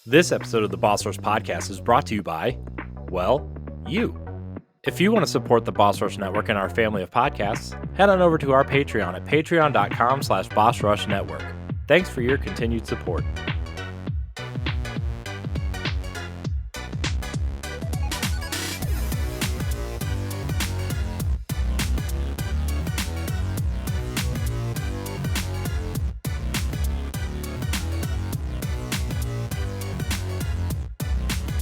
This episode of the Boss Rush Podcast is brought to you by, well, you. If you want to support the Boss Rush Network and our family of podcasts, head on over to our Patreon at patreon.com/bossrushnetwork. Thanks for your continued support.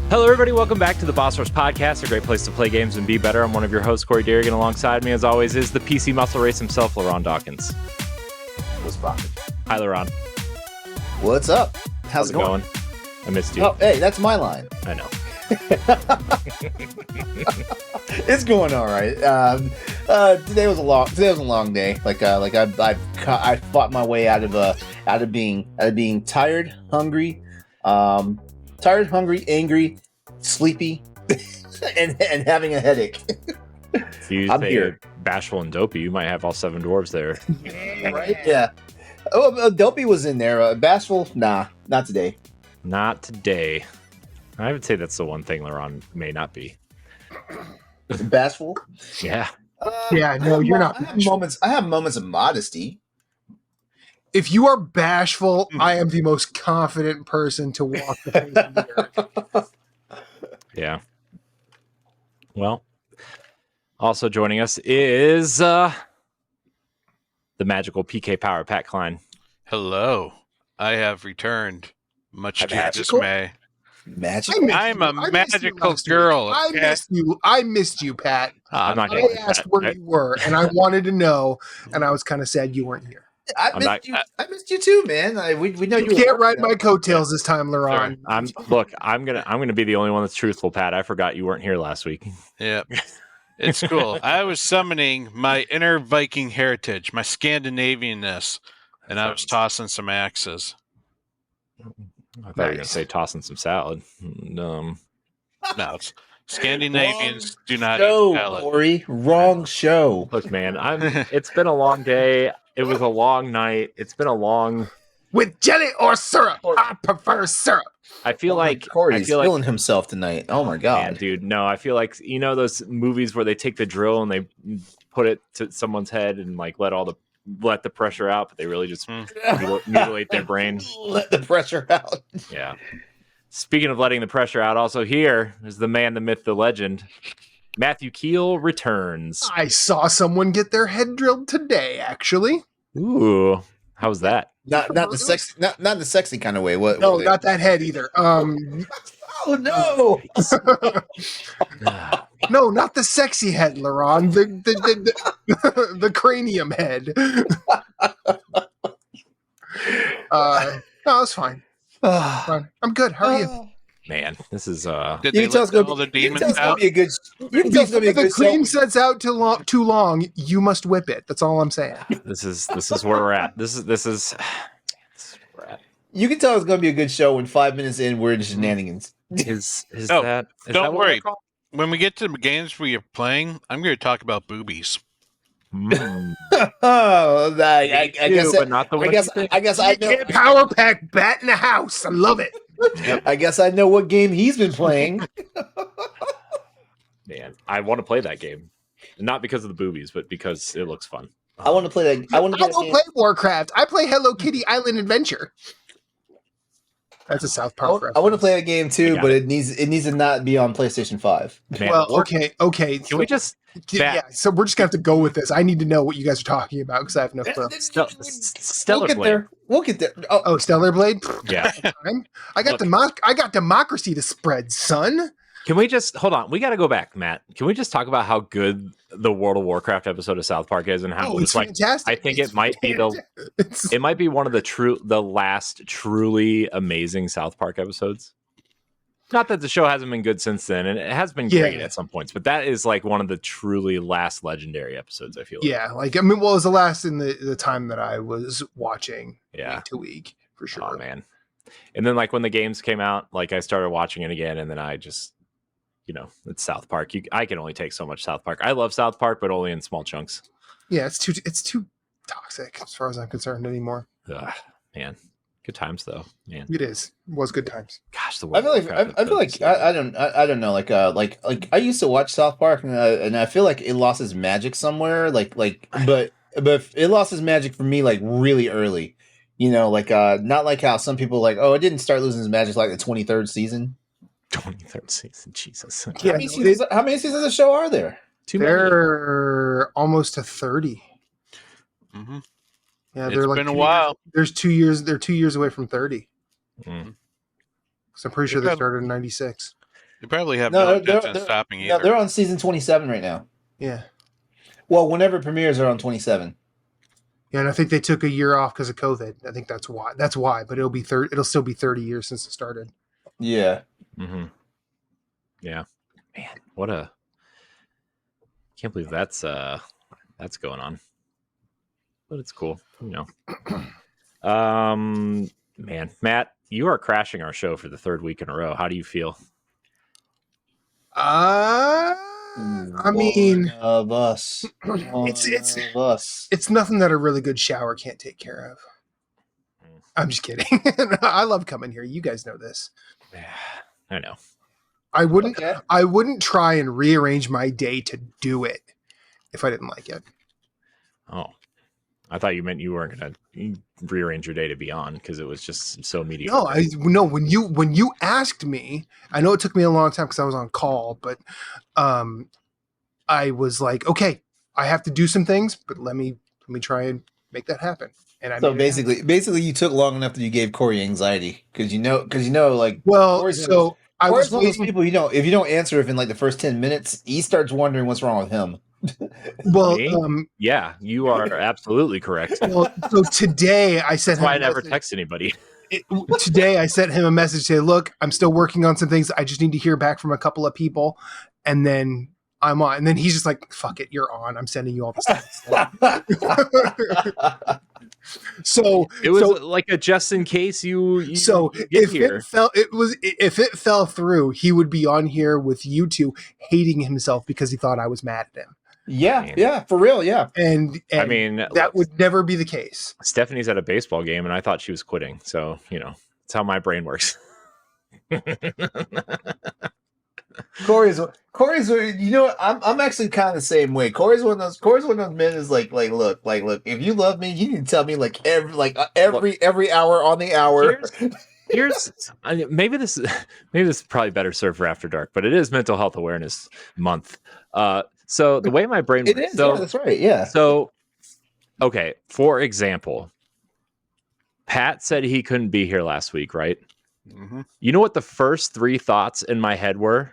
Hello, everybody. Welcome back to the Boss Rush Podcast, a great place to play games and be better. I'm one of your hosts, Corey Derrigan. Alongside me, as always, is the PC muscle race himself, LeRon Dawkins. What's poppin'? Hi, LeRon. What's up? How's it going? I missed you. Oh, hey, that's my line. I know. It's going all right. Today was a long day. I fought my way out of being tired, hungry, angry, sleepy, and having a headache. If you say here. Bashful and Dopey, you might have all seven dwarves there. Right? Yeah. Oh, Dopey was in there. Bashful, nah, not today. Not today. I would say that's the one thing LeRon may not be. Bashful? Yeah. Yeah, no, you're not. I have moments of modesty. If you are bashful, I am the most confident person to walk the face of the earth. Yeah. Well, also joining us is the magical PK Power, Pat Klein. Hello. I have returned, much to your dismay. Magical? I'm a magical girl. Okay? I missed you, Pat. I'm not I asked where you were, and I wanted to know, and I was kind of sad you weren't here. I missed you too, man. We know you can't ride my coattails this time, LeRon. I'm gonna be the only one that's truthful, Pat. I forgot you weren't here last week. Yeah. It's cool. I was summoning my inner Viking heritage, my Scandinavianness, and I was tossing some axes. I thought you were gonna say tossing some salad. No, Scandinavians do not show, eat salad. Corey. Wrong show. Look, man, it's been a long day. It was a long night. It's been a long. With jelly or syrup, I prefer syrup. I feel like Corey's feeling himself tonight. Oh my god, man, dude! No, I feel like those movies where they take the drill and they put it to someone's head and like let the pressure out, but they really just mutilate their brain. Let the pressure out. Yeah. Speaking of letting the pressure out, also here is the man, the myth, the legend. Matthew Kiel returns. I saw someone get their head drilled today, actually. Ooh, how was that? Not the sexy kind of way. What? No, not that head either. Oh no! No, not the sexy head, LeRon. The cranium head. No, it's fine. I'm good. How are you? Man, this is Did they let all the demons out? If the cream sets out too long, you must whip it. That's all I'm saying. This is where we're at. This is where we're at. You can tell it's going to be a good show when 5 minutes in we're in shenanigans. Don't worry. When we get to the games we are playing, I'm going to talk about boobies. Oh, I guess I know. Power pack bat in the house. I love it. I guess I know what game he's been playing. Man, I want to play that game, not because of the boobies, but because it looks fun. I want to play that. I don't play Warcraft. I play Hello Kitty Island Adventure. That's a South Park reference. I want to play a game too, but it needs to not be on PlayStation 5. Man, well, okay. Can we just? Yeah, so we're just gonna have to go with this. I need to know what you guys are talking about because I have no clue. Stellar Blade. We'll get there. Oh, Stellar Blade. Yeah, I got democracy to spread, son. Can we just hold on? We got to go back, Matt. Can we just talk about how good the World of Warcraft episode of South Park is and how it's like? Fantastic. I think it might be it might be one of the last truly amazing South Park episodes. Not that the show hasn't been good since then, and it has been great at some points, but that is like one of the truly last legendary episodes. I feel like. Yeah, it was the last in the time that I was watching. Week to week for sure. Oh man! And then like when the games came out, like I started watching it again, and then I just, it's South Park. I can only take so much South Park. I love South Park, but only in small chunks. Yeah, it's too toxic as far as I'm concerned anymore. Man. Good times though, man. It was good times. Gosh, the I feel like I don't know like I used to watch South Park and I feel like it lost its magic somewhere but it lost its magic for me like really early, not like how some people like, oh, it didn't start losing its magic like the 23rd season. 23rd season, Jesus. Yeah, How many seasons of the show are there? They're almost to 30. Mm-hmm. Yeah, It's they're like been a while. There's 2 years. They're 2 years away from 30. Mm. So I'm pretty sure they started in 96. You probably have no intention of stopping either. No, they're on season 27 right now. Yeah. Well, whenever it premieres, they're on 27. Yeah, and I think they took a year off because of COVID. I think that's why. That's why. But it'll still be 30 years since it started. Yeah. Mm-hmm. Yeah. Man, what a... Can't believe that's going on. But it's cool, Man, Matt, you are crashing our show for the third week in a row. How do you feel? I mean, One of us. It's nothing that a really good shower can't take care of. I'm just kidding. I love coming here. You guys know this. I know. I wouldn't try and rearrange my day to do it if I didn't like it. Oh, I thought you meant you weren't going to rearrange your day to be on because it was just so mediocre. No. When you asked me, I know it took me a long time because I was on call, but I was like, okay, I have to do some things, but let me try and make that happen. And so basically, you took long enough that you gave Corey anxiety because like, well, Corey's so I was one of those people if you don't answer if in like the first 10 minutes, he starts wondering what's wrong with him. Well, yeah, you are absolutely correct. Well, so today I sent That's why I never text anybody. Today I sent him a message saying, look, I'm still working on some things. I just need to hear back from a couple of people. And then I'm on. And then he's just like, fuck it, you're on. I'm sending you all the stuff. So it was like a just in case you so if here. If it fell through, he would be on here with you two hating himself because he thought I was mad at him. Yeah, for real, yeah. And I mean, that would never be the case. Stephanie's at a baseball game, and I thought she was quitting. So that's how my brain works. Corey's I'm actually kind of the same way. Corey's one of those men is like look, if you love me, you need to tell me every hour on the hour. Maybe this is probably better served for After Dark, but it is Mental Health Awareness Month. So the way my brain works, is, yeah, that's right, yeah. So, okay, for example, Pat said he couldn't be here last week, right? Mm-hmm. You know what the first 3 thoughts in my head were?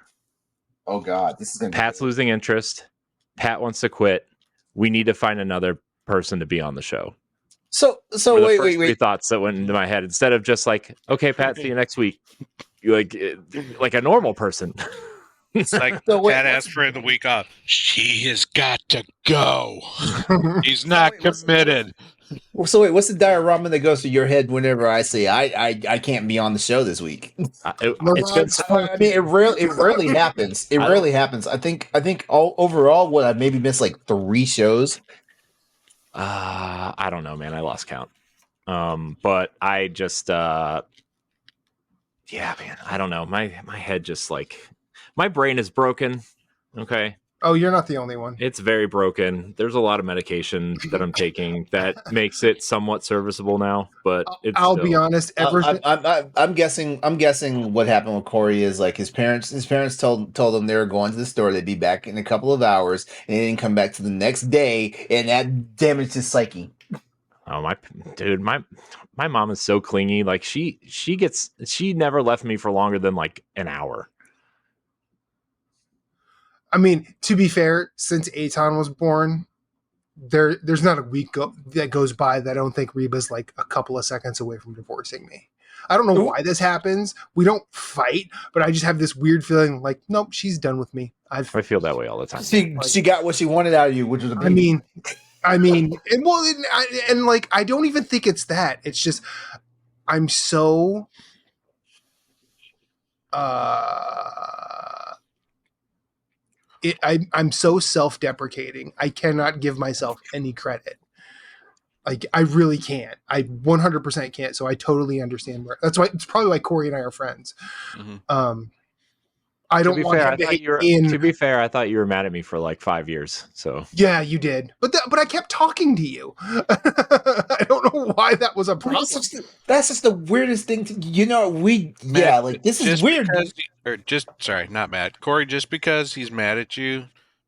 Oh God, this is gonna Pat's losing interest. Pat wants to quit. We need to find another person to be on the show. So wait. 3 thoughts that went into my head instead of just like, okay, Pat, see you next week. You like a normal person. It's like Pat asked for the week off. She has got to go. He's not committed. So wait, what's the diorama that goes through your head whenever I say I can't be on the show this week? It's been. I mean, it rarely happens. It rarely happens. I think overall, what I've maybe missed like 3 shows. I don't know, man. I lost count. But I just, yeah, man. I don't know. My head just like. My brain is broken. Okay. Oh, you're not the only one. It's very broken. There's a lot of medication that I'm taking that makes it somewhat serviceable now. But I'll be honest. I'm guessing what happened with Corey is like his parents told him they were going to the store. They'd be back in a couple of hours, and they didn't come back to the next day, and that damaged his psyche. Oh my mom is so clingy. Like she never left me for longer than like an hour. I mean, to be fair, since Eitan was born, there's not a week that goes by that I don't think Reba's like a couple of seconds away from divorcing me. I don't know why this happens. We don't fight, but I just have this weird feeling like, nope, she's done with me. I feel that way all the time. She got what she wanted out of you, which was a baby. I mean, and like, I don't even think it's that. It's just, I'm so, I'm so self-deprecating. I cannot give myself any credit. Like, I really can't. I 100% can't. So I totally understand where. That's why it's probably why Corey and I are friends. Mm-hmm. I don't want him to hate in. To be fair, I thought you were mad at me for like 5 years. So yeah, you did, but I kept talking to you. I don't know why that was a problem. That's just the weirdest thing. Like this is weird. Sorry, not mad, Corey. Just because he's mad at you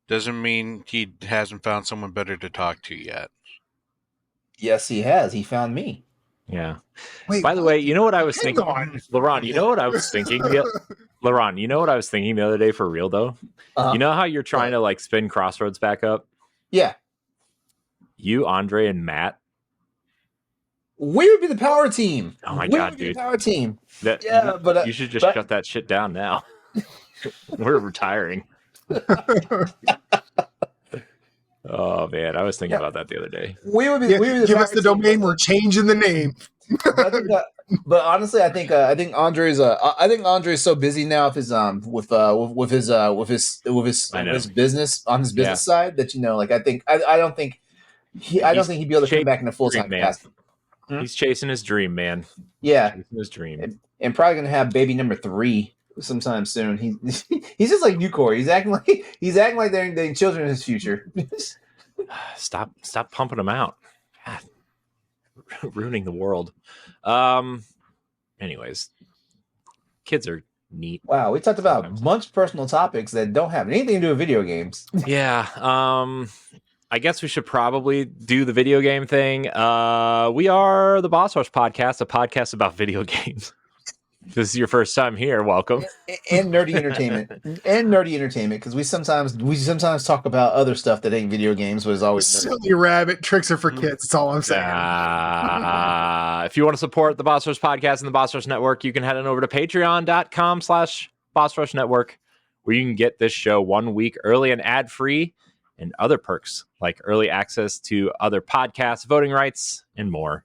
doesn't mean he hasn't found someone better to talk to yet. Yes, he has. He found me. Yeah. Wait, by the way, you know what I was thinking? on. LeRon, you know what I was thinking? LeRon, you know what I was thinking the other day for real though? Uh-huh. You know how you're trying to like spin Crossroads back up? Yeah. You, Andre, and Matt. We would be the power team. Oh my god, dude. The power team. But you should just shut that shit down now. We're retiring. Oh man, I was thinking about that the other day. We would be. Give us the domain. We're changing the name. But honestly, I think Andre's so busy now with his business side that I don't think he'd be able to come back in a full-time capacity. He's chasing his dream, man. Yeah, chasing his dream, and probably gonna have baby number 3 sometime soon. He's just like you, Corey. He's acting like they're children in his future. Stop pumping them out. God. Ruining the world. Anyways, kids are neat. Wow, we talked about a bunch of personal topics that don't have anything to do with video games. Yeah. I guess we should probably do the video game thing. We are the Boss Rush Podcast, a podcast about video games. If this is your first time here, welcome. And nerdy entertainment, because we sometimes talk about other stuff that ain't video games, but is always silly rabbit tricks are for kids. That's all I'm saying. If you want to support the Boss Rush Podcast and the Boss Rush Network, you can head on over to patreon.com/Boss Rush Network, where you can get this show 1 week early and ad-free, and other perks like early access to other podcasts, voting rights, and more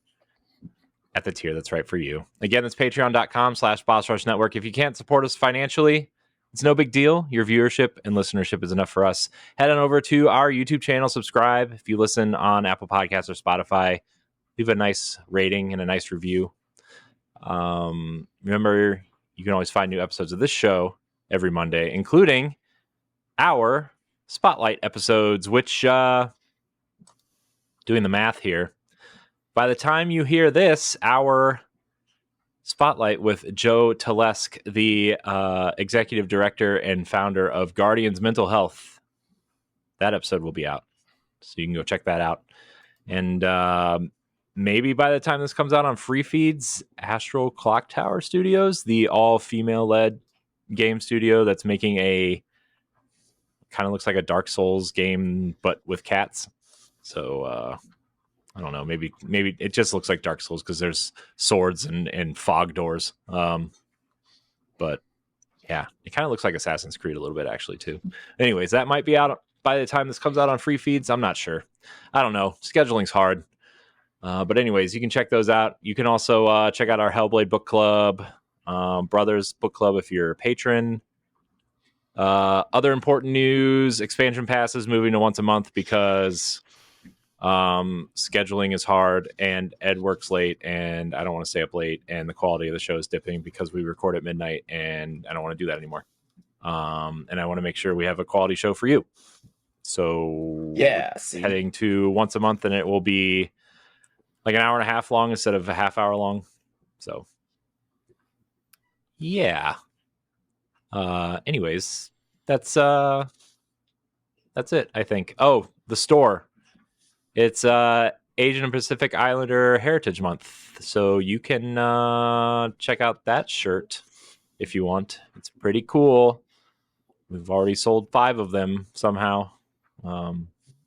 at the tier that's right for you. Again, that's patreon.com/Boss Rush Network. If you can't support us financially, it's no big deal. Your viewership and listenership is enough for us. Head on over to our YouTube channel, subscribe. If you listen on Apple Podcasts or Spotify, leave a nice rating and a nice review. Remember, you can always find new episodes of this show every Monday, including our Spotlight episodes, which, doing the math here, by the time you hear this, our Spotlight with Joe Telesk, the executive director and founder of Guardians Mental Health, that episode will be out. So you can go check that out. And maybe by the time this comes out on free feeds, Astral Clock Tower Studios, the all-female-led game studio that's making a kind of looks like a Dark Souls game, but with cats. So I don't know. Maybe it just looks like Dark Souls because there's swords and fog doors. But yeah, it kind of looks like Assassin's Creed a little bit actually too. Anyways, that might be out by the time this comes out on free feeds. I'm not sure. I don't know. Scheduling's hard. But anyways, you can check those out. You can also check out our Hellblade book club, Brothers book club if you're a patron. Other important news: expansion pass is moving to once a month because scheduling is hard and Ed works late and I don't want to stay up late and the quality of the show is dipping because we record at midnight and I don't want to do that anymore. And I want to make sure we have a quality show for you. So heading to once a month, and it will be like an hour and a half long instead of a half hour long. So yeah. Anyways, that's it, I think. Oh, the store. It's Asian and Pacific Islander Heritage Month. So you can check out that shirt if you want. It's pretty cool. We've already sold 5 of them somehow. I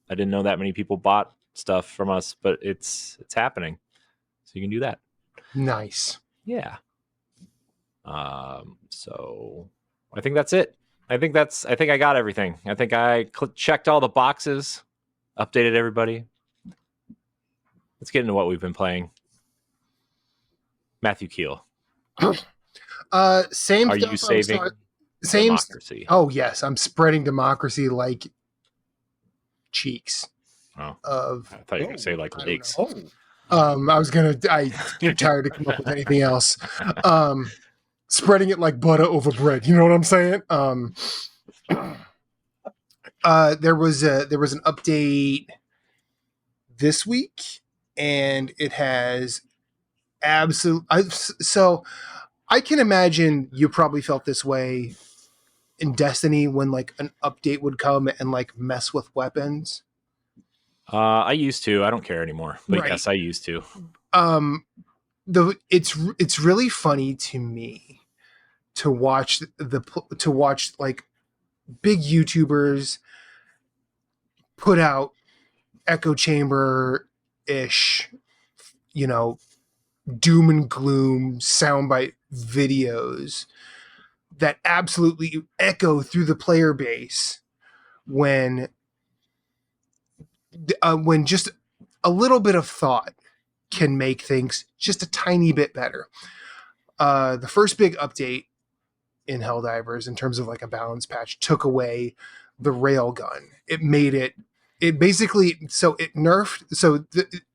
didn't know that many people bought stuff from us, but it's happening. So you can do that. Nice. Yeah. So I think that's it. I think I got everything. I think I checked all the boxes, updated everybody. Let's get into what we've been playing. Matthew Kiel. Same. Are stuff you saving same democracy? Oh yes, I'm spreading democracy like cheeks. of. I thought you were going to say like lakes. I too tired to come up with anything else. Spreading it like butter over bread. You know what I'm saying? There was an update this week, and it has so I can imagine you probably felt this way in Destiny when like an update would come and like mess with weapons. I used to. I don't care anymore. But Right. yes, I used to. It's really funny to me to watch like big YouTubers put out echo chamber ish, doom and gloom soundbite videos that absolutely echo through the player base when just a little bit of thought can make things just a tiny bit better. The first big update in Helldivers in terms of like a balance patch took away the railgun. It nerfed.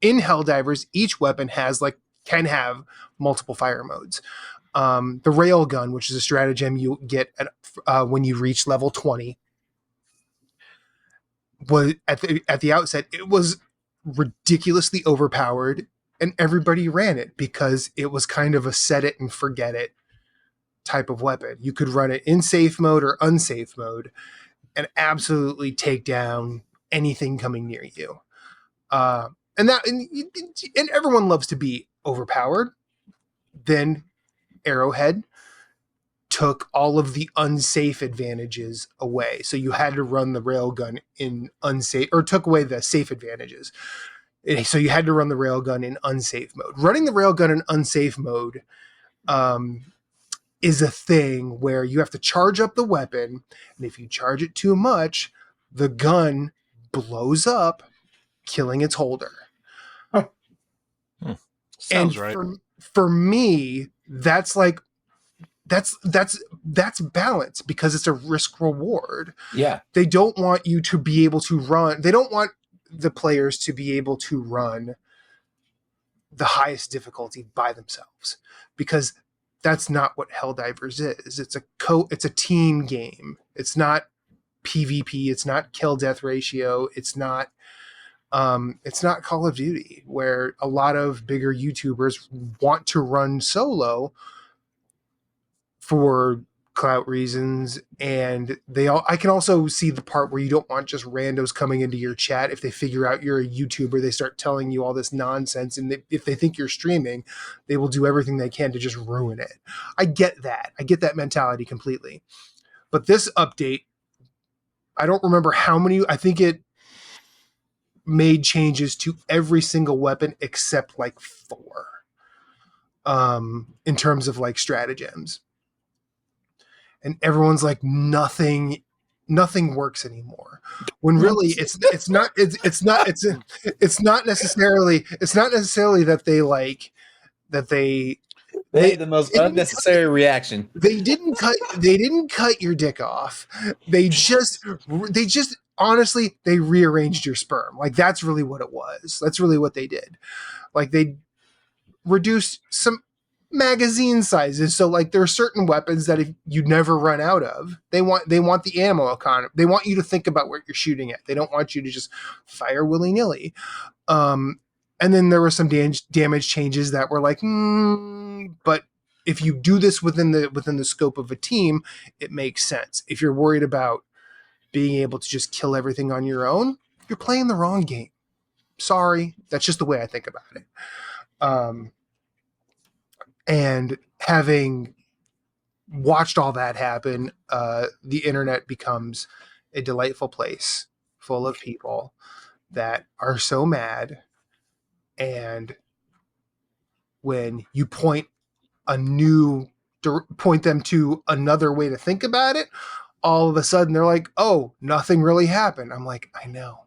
In Helldivers, each weapon can have multiple fire modes. The railgun, which is a stratagem you get when you reach level 20, was at the outset, it was ridiculously overpowered, and everybody ran it because it was kind of a set it and forget it type of weapon. You could run it in safe mode or unsafe mode and absolutely take down anything coming near you. And everyone loves to be overpowered. Then Arrowhead took all of the unsafe advantages away. So you had to run the railgun in unsafe, or took away the safe advantages. So you had to run the railgun in unsafe mode. Running the railgun in unsafe mode is a thing where you have to charge up the weapon, and if you charge it too much, the gun blows up, killing its holder. Huh. Sounds right. For me, that's balance because it's a risk reward. Yeah. They don't want you to be able to run. They don't want the players to be able to run the highest difficulty by themselves, because that's not what Helldivers is. It's a team game. It's not PvP. It's not kill death ratio. It's not Call of Duty, where a lot of bigger YouTubers want to run solo for clout reasons, and I can also see the part where you don't want just randos coming into your chat. If they figure out you're a YouTuber, they start telling you all this nonsense, and if they think you're streaming, they will do everything they can to just ruin it. I get that mentality completely. But this update, I don't remember how many, I think it made changes to every single weapon except like 4 in terms of like stratagems. And everyone's like, nothing works anymore. When really it's not necessarily that they the most unnecessary reaction. They didn't cut your dick off. They just honestly, they rearranged your sperm. Like, that's really what it was. That's really what they did. Like, they reduced some magazine sizes, so like there are certain weapons that if you never run out of, they want the ammo economy. They want you to think about what you're shooting at. They don't want you to just fire willy-nilly. And then there were some damage changes that were like, but if you do this within the scope of a team, it makes sense. If you're worried about being able to just kill everything on your own, you're playing the wrong game. Sorry, that's just the way I think about it. And having watched all that happen, the internet becomes a delightful place full of people that are so mad. And when you point them to another way to think about it, all of a sudden they're like, oh, nothing really happened. I'm like, I know.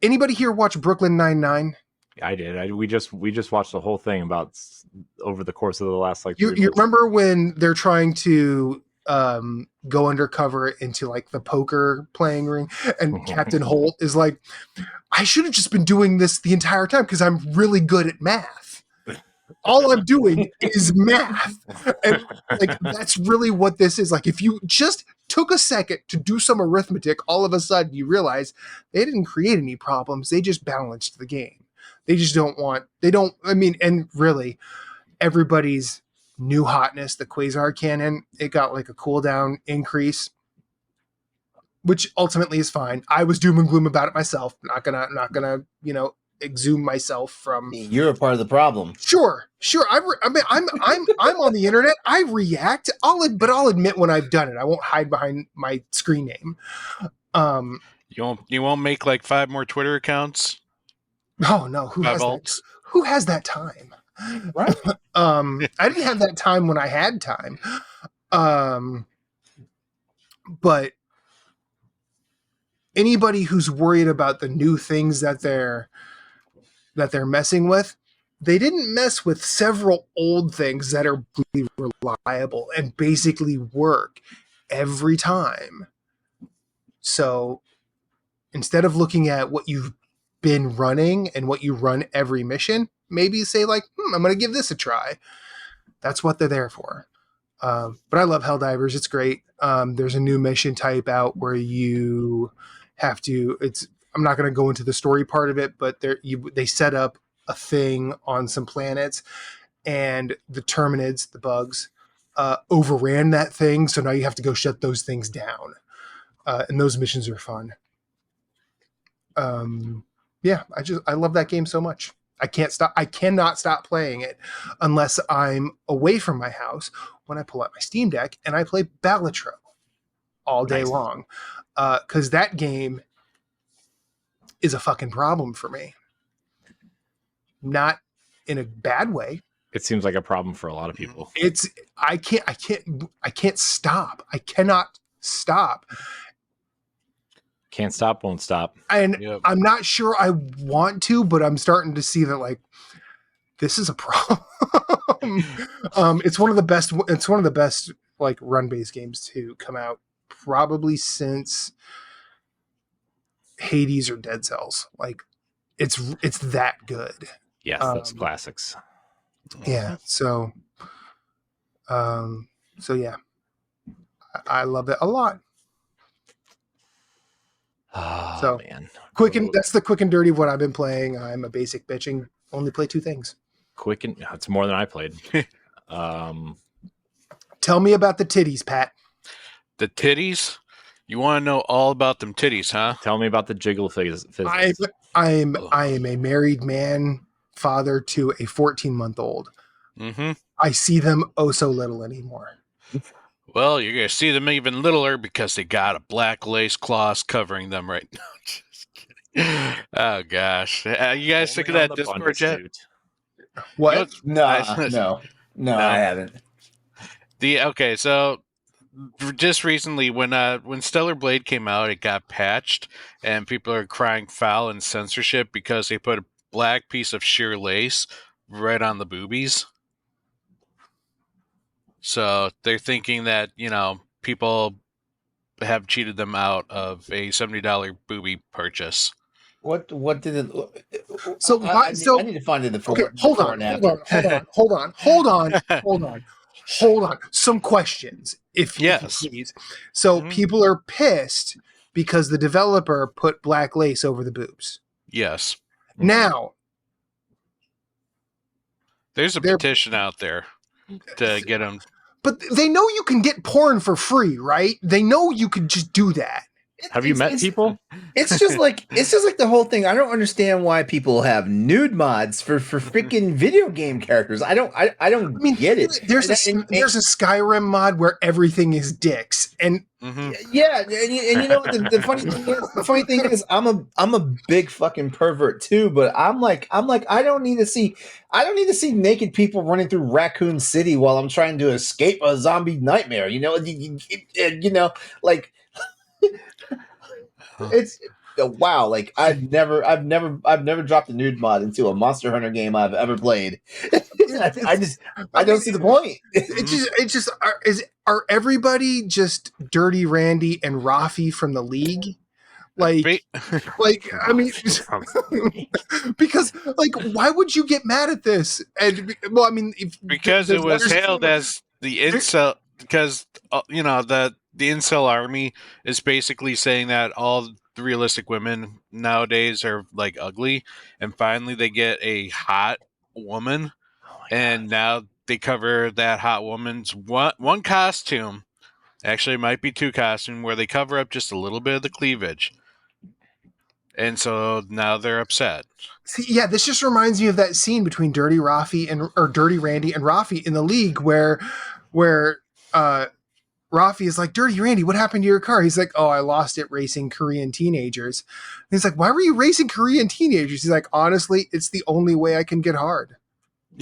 Anybody here watch Brooklyn Nine-Nine? I did. We just watched the whole thing about over the course of the last like 3 You remember when they're trying to go undercover into like the poker playing ring, and Captain Holt is like, I should have just been doing this the entire time because I'm really good at math. All I'm doing is math. And like, that's really what this is. Like, if you just took a second to do some arithmetic, all of a sudden you realize they didn't create any problems. They just balanced the game. And really everybody's new hotness, the Quasar Cannon, it got like a cooldown increase, which ultimately is fine. I was doom and gloom about it myself. Not gonna, exhume myself from. You're a part of the problem. Sure. I'm on the internet. I react. I'll admit when I've done it. I won't hide behind my screen name. You won't make like 5 more Twitter accounts? Oh no, who has that time? Right. I didn't have that time when I had time. But anybody who's worried about the new things that they're messing with, they didn't mess with several old things that are really reliable and basically work every time. So instead of looking at what you've been running and what you run every mission, maybe say like, I'm going to give this a try. That's what they're there for. But I love Helldivers. It's great. There's a new mission type out where you have to, I'm not going to go into the story part of it, but they set up a thing on some planets, and the Terminids, the bugs, overran that thing. So now you have to go shut those things down. And those missions are fun. I love that game so much. I cannot stop playing it unless I'm away from my house, when I pull out my Steam Deck and I play Balatro all day long. 'Cause that game is a fucking problem for me. Not in a bad way. It seems like a problem for a lot of people. I can't stop. I cannot stop. Can't stop, won't stop. And yep. I'm not sure I want to, but I'm starting to see that like this is a problem. It's one of the best like run-based games to come out probably since Hades or Dead Cells. Like it's that good. Yes, those classics. Yeah. So yeah. I love it a lot. Oh, so man. That's the quick and dirty of what I've been playing. I'm a basic bitch and only play 2 things. It's more than I played. Tell me about the titties, Pat. The titties? You want to know all about them titties, huh? Tell me about the jiggle physics. I am a married man, father to a 14-month-old. Mm-hmm. I see them so little anymore. Well, you're going to see them even littler because they got a black lace cloth covering them right now. Just kidding. Oh, gosh. You guys sick of that Discord yet? What? No, I haven't. Okay, so just recently when Stellar Blade came out, it got patched, and people are crying foul and censorship because they put a black piece of sheer lace right on the boobies. So they're thinking that, people have cheated them out of a $70 booby purchase. What did it? So I need to find it. Okay, hold on. Some questions, if you please. So people are pissed because the developer put black lace over the boobs. Yes. Now, there's a petition out there to get them. But they know you can get porn for free, right? They know you could just do that. Have you met people? It's just like the whole thing. I don't understand why people have nude mods for freaking video game characters. I don't get it. There's a Skyrim mod where everything is dicks, and yeah, and you know the funny thing is I'm a big fucking pervert too, but I'm like I don't need to see naked people running through Raccoon City while I'm trying to escape a zombie nightmare. Like. wow, like I've never dropped a nude mod into a Monster Hunter game I've ever played. I don't see the point. Are everybody just Dirty Randy and Rafi from the league? Like, I mean, because like, why would you get mad at this? And well, I mean, because it was hailed as the incel, because the incel army is basically saying that all the realistic women nowadays are like ugly, and finally they get a hot woman, and now they cover that hot woman's one costume. Actually, it might be two costumes where they cover up just a little bit of the cleavage. And so now they're upset. See, yeah, this just reminds me of that scene between Dirty Randy and Rafi in the league where Rafi is like, Dirty Randy, what happened to your car? He's like, oh, I lost it racing Korean teenagers. And he's like, why were you racing Korean teenagers? He's like, honestly, it's the only way I can get hard.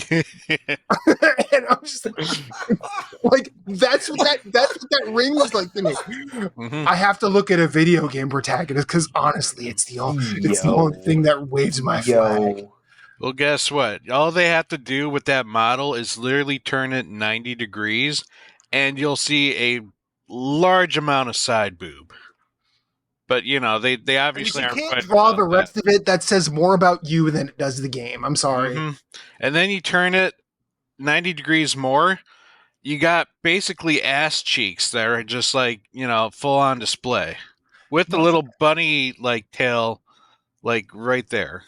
And I'm just like, that's what that ring was like to me. Mm-hmm. I have to look at a video game protagonist because honestly, it's the only thing that waves my flag. Well, guess what? All they have to do with that model is literally turn it 90 degrees, and you'll see a large amount of side boob. But they obviously aren't. You can't draw the rest of it. That says more about you than it does the game. I'm sorry. Mm-hmm. And then you turn it 90 degrees more. You got basically ass cheeks that are just like full on display, with the little bunny like tail, like right there.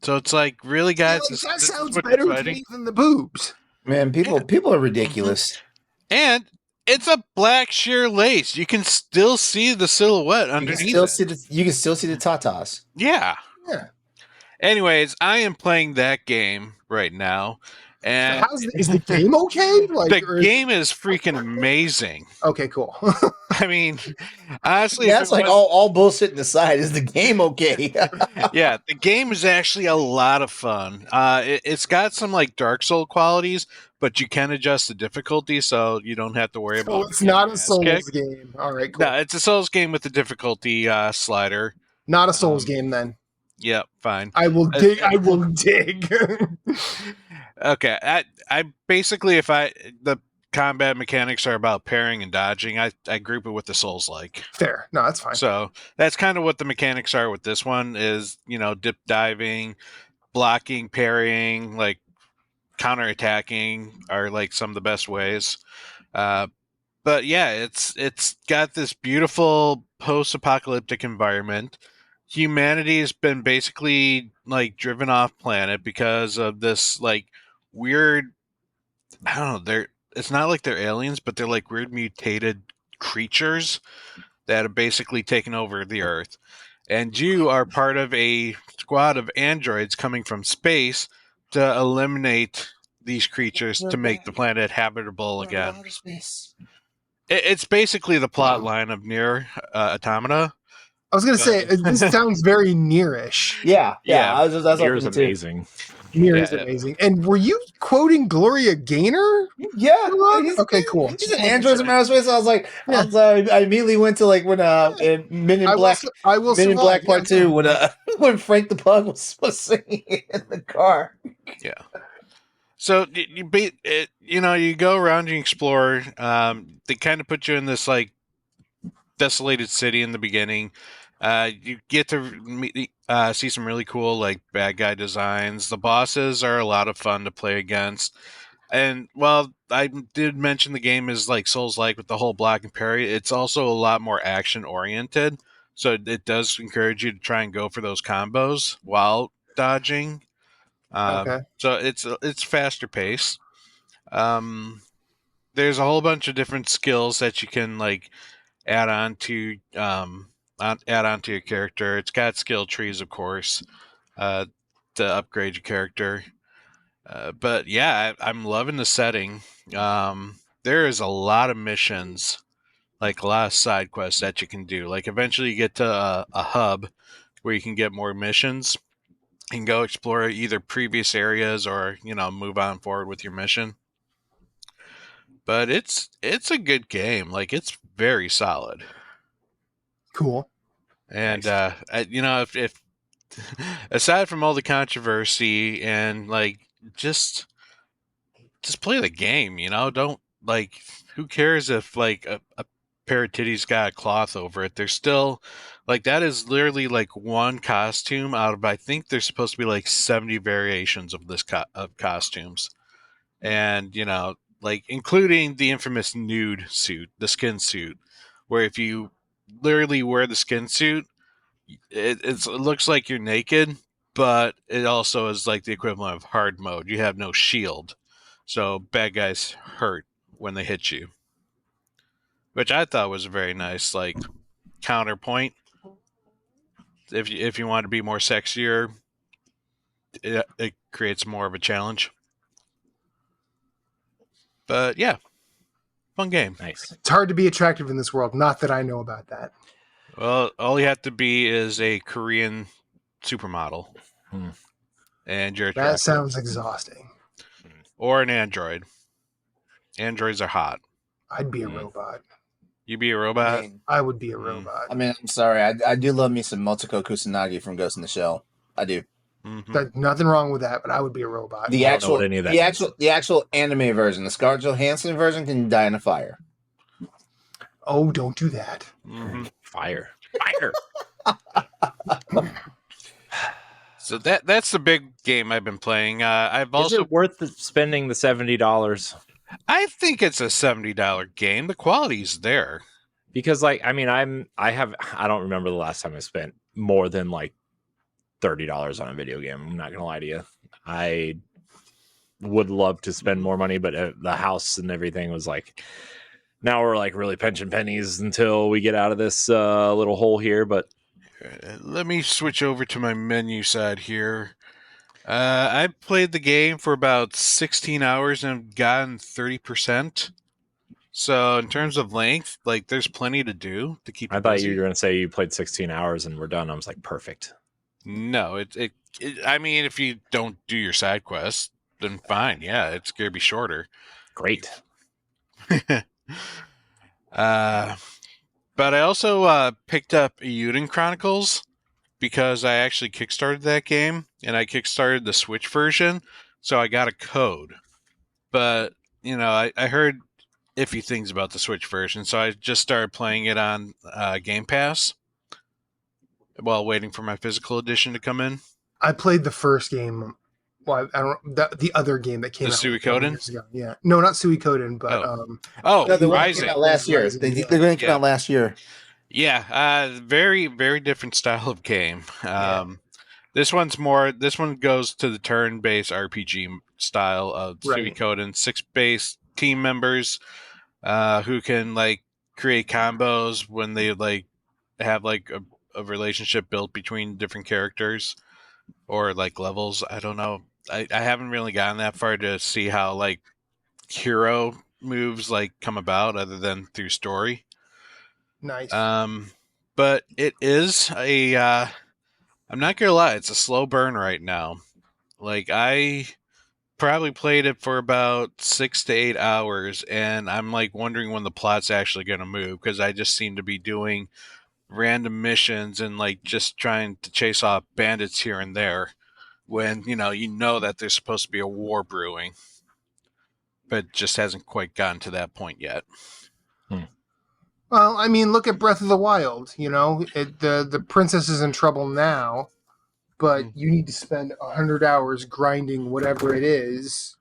So it's like, really, guys? Yeah, that sounds better to me than the boobs. Man, people are ridiculous. And it's a black sheer lace. You can still see the silhouette underneath. You can still see the tatas. Yeah. Anyways, I am playing that game right now. And is the game okay? The game is freaking amazing. Okay, cool. I mean, honestly, that's like all bullshit aside. Is the game okay? Yeah, the game is actually a lot of fun. It's got some like Dark Soul qualities, but you can adjust the difficulty, so you don't have to worry about it. It's not a Souls game. All right, cool. No, it's a Souls game with the difficulty slider. Not a Souls game, then. Yep, fine. I will dig. I will dig. Okay, I basically, the combat mechanics are about parrying and dodging, I group it with the Souls-like. Fair. No, that's fine. So that's kind of what the mechanics are with this one is, dip diving, blocking, parrying, like counterattacking are like some of the best ways. But yeah, it's got this beautiful post-apocalyptic environment. Humanity has been basically like driven off planet because of this like weird, I don't know, it's not like they're aliens, but they're like weird mutated creatures that have basically taken over the Earth. And you are part of a squad of androids coming from space to eliminate these creatures to make the planet habitable again. It's basically the plot line of Nier Automata. I was going to say, this sounds very Nier-ish. Yeah. Nier is amazing. Nier is amazing. And were you quoting Gloria Gaynor? Yeah. Okay, cool. He's an android from outer space. I was like, I immediately went to like when Men in Black, Men in Black Part 2 when Frank the Pug was singing in the car. Yeah. So you go around, you explore. They kind of put you in this like desolated city in the beginning. You get to see some really cool like bad guy designs. The bosses are a lot of fun to play against. And while I did mention the game is like Souls-like with the whole block and parry, it's also a lot more action oriented. So it does encourage you to try and go for those combos while dodging. Okay. So it's faster pace. There's a whole bunch of different skills that you can like add on to your character. It's got skill trees, of course, to upgrade your character. But yeah, I'm loving the setting. There is a lot of missions, like a lot of side quests that you can do. Like eventually you get to a hub where you can get more missions and go explore either previous areas or, move on forward with your mission. But it's a good game. Like, it's very solid. Cool. And if aside from all the controversy and like just play the game, don't like who cares if like a pair of titties got a cloth over it. There's still like that is literally like one costume out of I think there's supposed to be like 70 variations of this of costumes. And like including the infamous nude suit, the skin suit, where if you literally wear the skin suit, it looks like you're naked, but it also is like the equivalent of hard mode. You have no shield, so bad guys hurt when they hit you, which I thought was a very nice like counterpoint. If you want to be more sexier, it creates more of a challenge. But yeah, fun game. Nice. It's hard to be attractive in this world. Not that I know about that. Well, all you have to be is a Korean supermodel, and you're attractive. That sounds exhausting. Or an android. Androids are hot. I'd be a robot. You be a robot? I would be a robot. I mean, I'm sorry. I do love me some Motoko Kusanagi from Ghost in the Shell. I do. Mm-hmm. There's nothing wrong with that, but I would be a robot. The actual anime version, the Scarlett Johansson version, can die in a fire. Oh, don't do that. Mm-hmm. Fire. So that's the big game I've been playing. I've also Is it worth spending the $70? I think it's a $70 game. The quality's there. Because like I don't remember the last time I spent more than like $30 on a video game. I'm not gonna lie to you. I would love to spend more money, but the house and everything was like, now we're like really pinching pennies until we get out of this little hole here. But let me switch over to my menu side here. I played the game for about 16 hours and gotten 30%. So in terms of length, like there's plenty to do to keep. I thought you were going to say you played 16 hours and we're done. I was like, perfect. No, it I mean, if you don't do your side quests, then fine. Yeah, it's going to be shorter. Great. But I also picked up Euden Chronicles because I actually kickstarted that game, and I kickstarted the Switch version, so I got a code. But, I heard iffy things about the Switch version, so I just started playing it on Game Pass while waiting for my physical edition to come in. I played the first game. Well, I don't. The other game that came out Suikoden? ago. Yeah, no, not Suikoden, but no, the one Rising. came out last year. They're going to come out last year. Yeah, very, very different style of game. This one goes to the turn-based RPG style of Suikoden. 6-base team members who can like create combos when they like have like a relationship built between different characters or like levels. I don't know. I haven't really gotten that far to see how like hero moves like come about other than through story. Nice. But it is I'm not gonna lie, it's a slow burn right now. Like I probably played it for about 6 to 8 hours, and I'm like wondering when the plot's actually gonna move because I just seem to be doing random missions and like just trying to chase off bandits here and there when you know that there's supposed to be a war brewing, but just hasn't quite gotten to that point yet. Well, I mean, look at Breath of the Wild. The princess is in trouble now, but you need to spend 100 hours grinding whatever it is.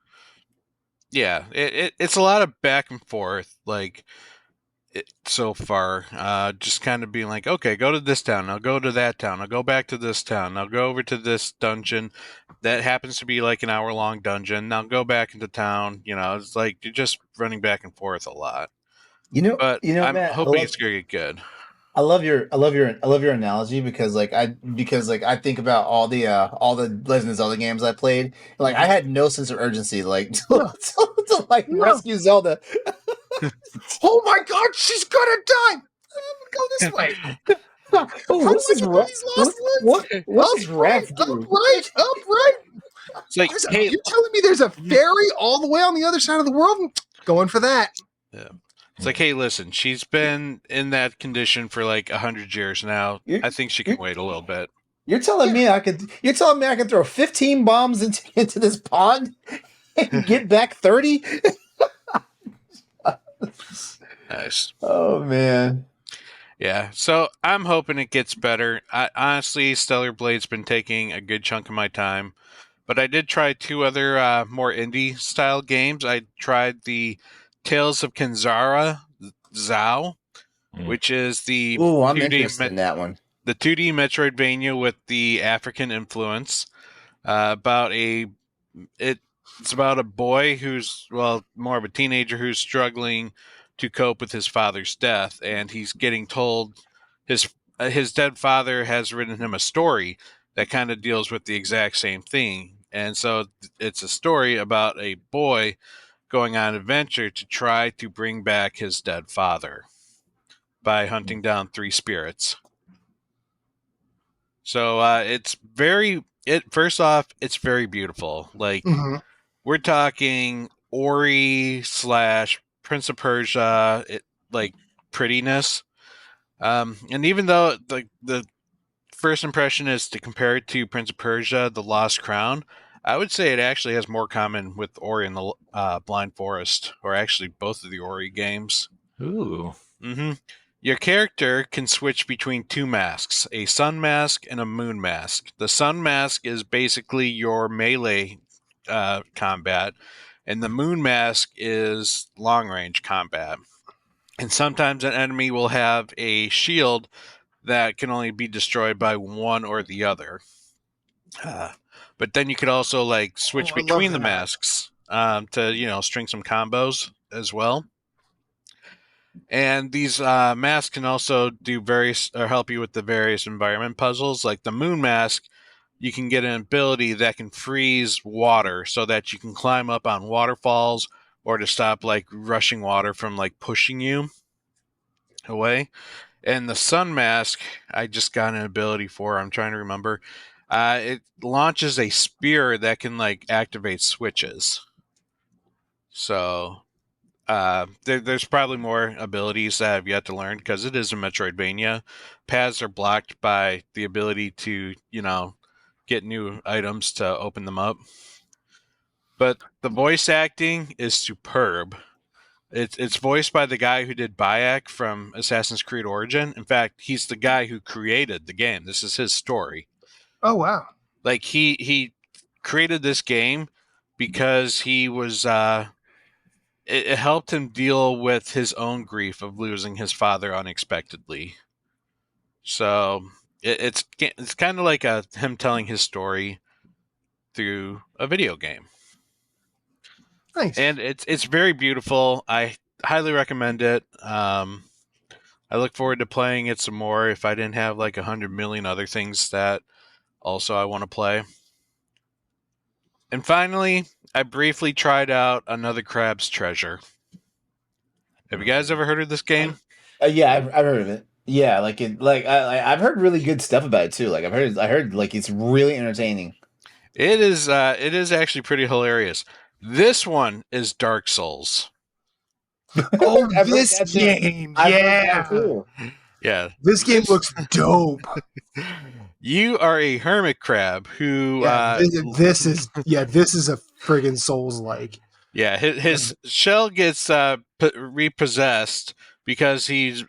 Yeah, it's a lot of back and forth, like so far. Just kind of being like, okay, go to this town, I'll go to that town, I'll go back to this town, I'll go over to this dungeon that happens to be like an hour-long dungeon. I'll go back into town. It's like you're just running back and forth a lot. But I'm Matt, hoping it's gonna get good. I love your analogy because I think about all the Legend of Zelda games I played. Like I had no sense of urgency, like to rescue Zelda. Oh my God, she's gonna die! Go this way. What's his Raph do? Upright. It's like, hey, you're telling me there's a fairy all the way on the other side of the world? Going for that. Yeah. It's like, hey, listen, she's been in that condition for like 100 years now. I think she can wait a little bit. You're telling me I could? You're telling me I can throw 15 bombs into this pond and get back 30? Nice. Oh man. Yeah, so I'm hoping it gets better. Honestly, Stellar Blade's been taking a good chunk of my time, but I did try 2 other more indie style games. I tried the Tales of Kenzara Zao, which is the Ooh, I'm 2D interested in that one. The 2D Metroidvania with the African influence. It's about a boy who's, well, more of a teenager who's struggling to cope with his father's death, and he's getting told his dead father has written him a story that kind of deals with the exact same thing. And so it's a story about a boy going on an adventure to try to bring back his dead father by hunting down 3 spirits. So first off, it's very beautiful. Like, we're talking Ori / Prince of Persia, like prettiness. And even though the first impression is to compare it to Prince of Persia, The Lost Crown, I would say it actually has more common with Ori and the Blind Forest, or actually both of the Ori games. Ooh. Mm-hmm. Your character can switch between 2 masks, a sun mask and a moon mask. The sun mask is basically your melee combat, and the moon mask is long range combat. And sometimes an enemy will have a shield that can only be destroyed by one or the other. But then you could also like switch between the masks to string some combos as well. And these masks can also do help you with the various environment puzzles. Like the moon mask, you can get an ability that can freeze water so that you can climb up on waterfalls or to stop like rushing water from like pushing you away. And the sun mask, I just got an ability for. I'm trying to remember. It launches a spear that can like activate switches. So there's probably more abilities that I've yet to learn because it is a Metroidvania. Paths are blocked by the ability to, get new items to open them up. But the voice acting is superb. It's voiced by the guy who did Bayek from Assassin's Creed Origin. In fact, he's the guy who created the game. This is his story. Oh, wow. Like, he created this game because he was... it helped him deal with his own grief of losing his father unexpectedly. So it's kind of like him telling his story through a video game. Nice. And it's very beautiful. I highly recommend it. I look forward to playing it some more if I didn't have like 100 million other things that also I want to play. And finally, I briefly tried out Another Crab's Treasure. Have you guys ever heard of this game? Yeah, I've heard of it. Yeah, I've heard really good stuff about it too. Like I heard like it's really entertaining. It is actually pretty hilarious. This one is Dark Souls. Oh, this game! Yeah, yeah. This game looks dope. You are a hermit crab who. This is a friggin' Souls-like. Yeah, his shell gets repossessed because he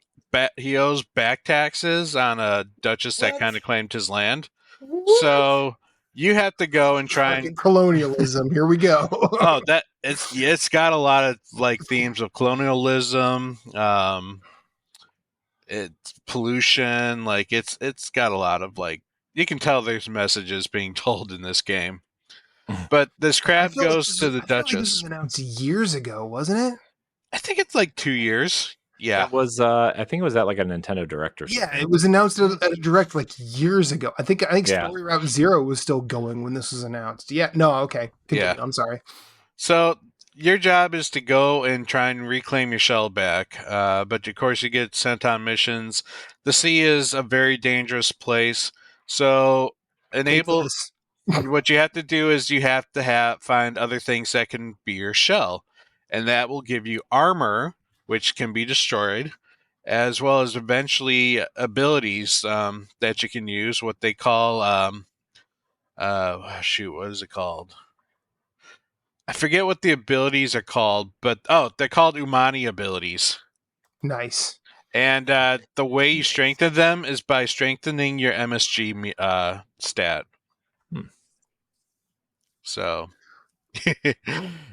owes back taxes on a duchess that kind of claimed his land. What? So you have to go and try and colonialism. Here we go. Oh, it's got a lot of like themes of colonialism, it's pollution. Like it's got a lot of like you can tell there's messages being told in this game. But this crab goes to the Duchess. This was announced years ago, wasn't it? I think it's like 2 years. Yeah, it was. I think it was at like a Nintendo Direct or something. Yeah, it was announced at a Direct like years ago. I think Story Route Zero was still going when this was announced. Yeah, no, okay. Continue. Yeah, I'm sorry. So your job is to go and try and reclaim your shell back, but of course you get sent on missions. The sea is a very dangerous place, so what you have to do is you have to find other things that can be your shell, and that will give you armor which can be destroyed, as well as eventually abilities that you can use. What they call what is it called? I forget what the abilities are called, but they're called Umani abilities. Nice. And the way you strengthen them is by strengthening your MSG stat. So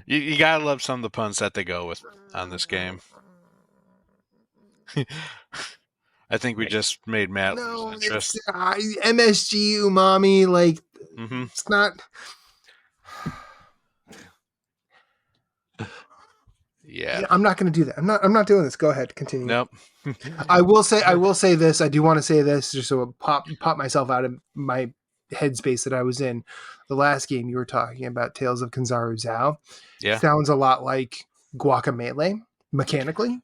you gotta love some of the puns that they go with on this game. I think we just made Matt lose interest. MSG umami, like it's not. Yeah, I'm not going to do that. I'm not doing this. Go ahead, continue. Nope. I will say this. I do want to say this just so it pop myself out of my headspace that I was in. The last game you were talking about, Tales of Kanzaru Zao, sounds a lot like Guacamelee mechanically,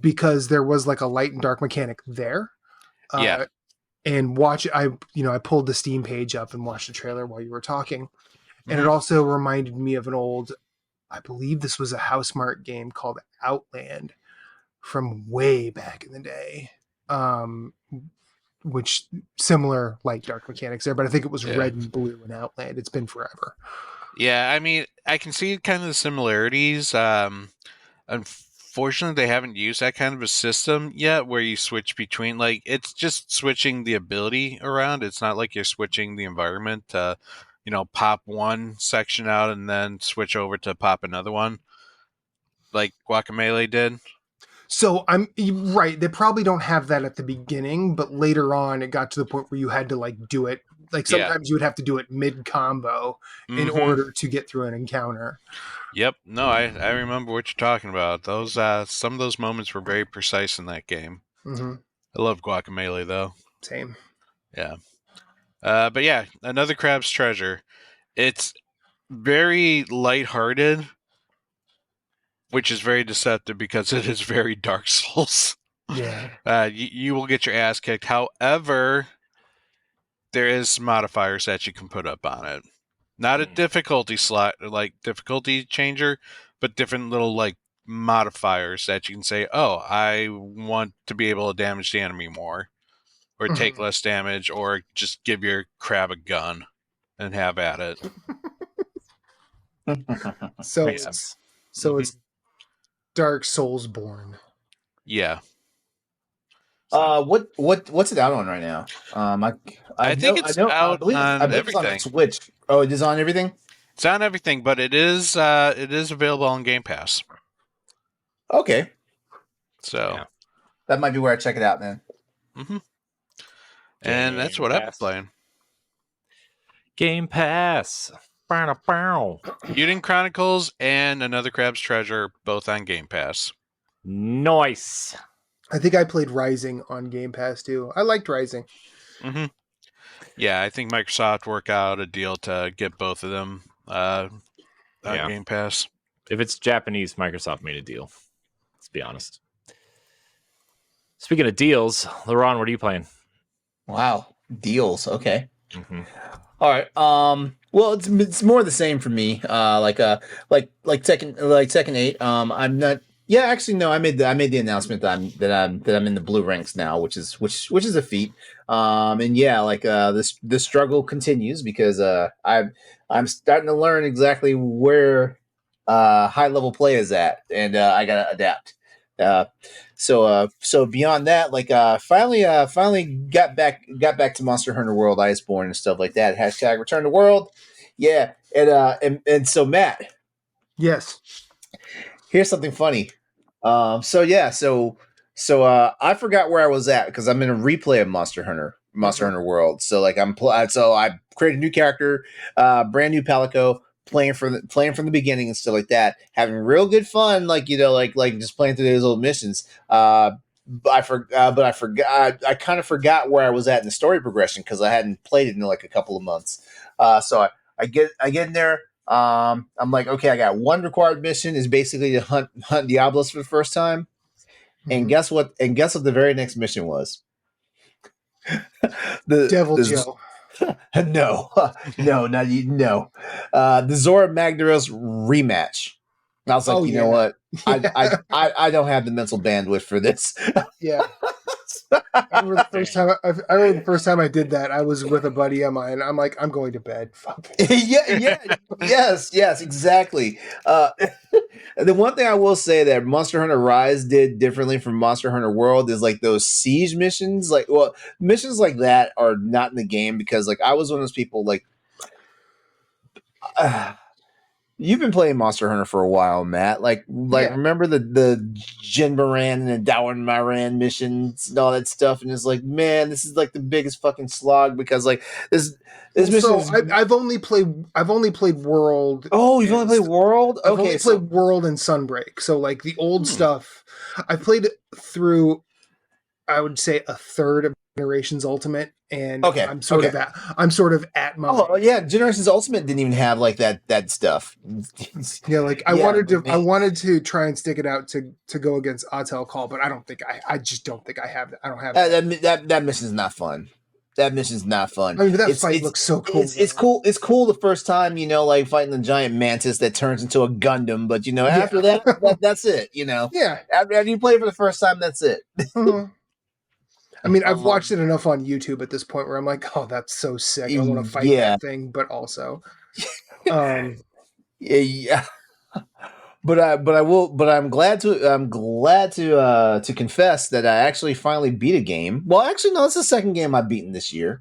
because there was like a light and dark mechanic there. And I pulled the Steam page up and watched the trailer while you were talking, and it also reminded me of an old, I believe this was a Housemarque game called Outland from way back in the day, which similar light dark mechanics there, but I think it was red and blue in Outland. It's been forever. Yeah, I mean, I can see kind of the similarities. Unfortunately, they haven't used that kind of a system yet where you switch between, like, it's just switching the ability around. It's not like you're switching the environment to, pop one section out and then switch over to pop another one like Guacamelee did. So I'm right. They probably don't have that at the beginning, but later on it got to the point where you had to like do it. Like sometimes you would have to do it mid combo in order to get through an encounter. Yep. No, I remember what you're talking about. Those some of those moments were very precise in that game. I love Guacamelee though. Same. Yeah. But yeah, another Crab's Treasure. It's very lighthearted, which is very deceptive because it is very Dark Souls. Yeah. You will get your ass kicked. However, there is modifiers that you can put up on it. Not a difficulty slot, like difficulty changer, but different little like modifiers that you can say, oh, I want to be able to damage the enemy more, or take less damage, or just give your crab a gun and have at it. So it's Dark Souls born. Yeah. What's it out on right now? I think it's out on everything. It's on Switch. Oh, it is on everything? It's on everything, but it is available on Game Pass. Okay. So that might be where I check it out then. And that's what I've been playing. Game Pass. Uden Chronicles and Another Crab's Treasure, both on Game Pass. Nice. I think I played Rising on Game Pass too. I liked Rising. Yeah, I think Microsoft worked out a deal to get both of them on Game Pass. If it's Japanese, Microsoft made a deal. Let's be honest. Speaking of deals, LeRon, what are you playing? Wow, deals. Okay. All right. Well, it's more the same for me. Like Tekken 8. I'm not. Yeah, actually, no. I made the announcement that I'm in the blue ranks now, which is a feat. And yeah, like this struggle continues because I'm starting to learn exactly where high level play is at, and I gotta adapt. So beyond that, like finally got back to Monster Hunter World Iceborne and stuff like that. # Return to World. Yeah, and so Matt. Yes. Here's something funny. So I forgot where I was at because I'm in a replay of Monster Hunter World. So like I created a new character, brand new Palico, playing from the beginning and stuff like that, having real good fun, like just playing through those old missions. But I forgot. I kind of forgot where I was at in the story progression because I hadn't played it in like a couple of months. So I get in there. I'm like, okay, I got one required mission is basically to hunt Diablos for the first time. And guess what? And guess what the very next mission was? Devil Joe. No, not no. The Zora Magdaros rematch. I was like, you know what? Yeah. I don't have the mental bandwidth for this. Yeah. I remember the first time I did that, I was with a buddy of mine. I'm like, I'm going to bed. Fuck. Yes, exactly. The one thing I will say that Monster Hunter Rise did differently from Monster Hunter World is like those siege missions. Like, well, missions like that are not in the game because like I was one of those people like. You've been playing Monster Hunter for a while, Matt. Like remember the Jin Moran and the Dowan Moran missions and all that stuff, and it's like, man, this is like the biggest fucking slog because like this mission. So I've only played World. Oh, you've only played World? I've only played World and Sunbreak. So like the old stuff, I played through. I would say a third of Generations Ultimate, and I'm sort of at my. Oh yeah, Generations Ultimate didn't even have like that stuff. Yeah, like I wanted to try and stick it out to go against Autel Call, but I just don't think I have that. I don't have that mission's not fun. That mission's not fun. I mean, that fight looks so cool. It's cool. It's cool the first time, like fighting the giant mantis that turns into a Gundam. But after that, that's it. Yeah. After you play it for the first time, that's it. I mean, I've watched it enough on YouTube at this point where I'm like, oh, that's so sick. I want to fight that thing, but also, yeah. But I'm glad to confess that I actually finally beat a game. Well, actually, no, it's the second game I've beaten this year.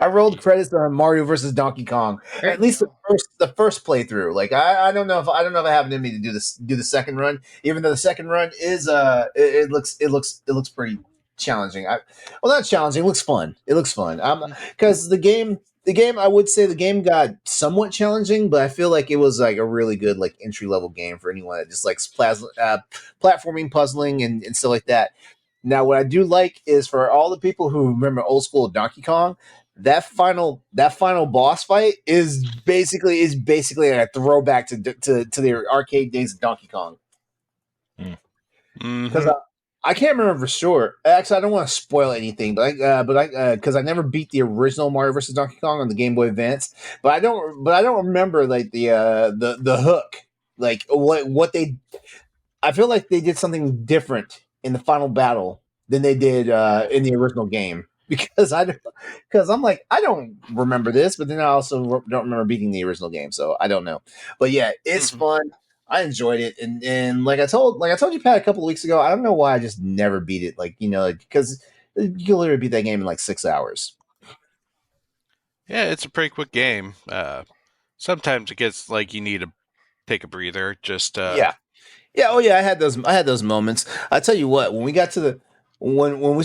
I rolled credits on Mario versus Donkey Kong. At least the first playthrough. Like I don't know if I have it in me to do the second run, even though the second run is it looks pretty challenging. Not challenging. It looks fun. Because the game. I would say the game got somewhat challenging, but I feel like it was like a really good like entry level game for anyone that just likes platforming, puzzling, and stuff like that. Now, what I do like is for all the people who remember old school Donkey Kong, that final boss fight is basically a throwback to the arcade days of Donkey Kong. Because I can't remember for sure. Actually, I don't want to spoil anything, but because I never beat the original Mario vs. Donkey Kong on the Game Boy Advance, but I don't remember like the hook, like what they. I feel like they did something different in the final battle than they did in the original game because I'm like I don't remember this, but then I also don't remember beating the original game, so I don't know. But yeah, it's fun. I enjoyed it, and like I told you, Pat, a couple of weeks ago, I don't know why I just never beat it. Like because you can literally beat that game in like 6 hours. Yeah, it's a pretty quick game. Sometimes it gets like you need to take a breather. Just yeah. Oh yeah, I had those moments. I tell you what, when we got to the when we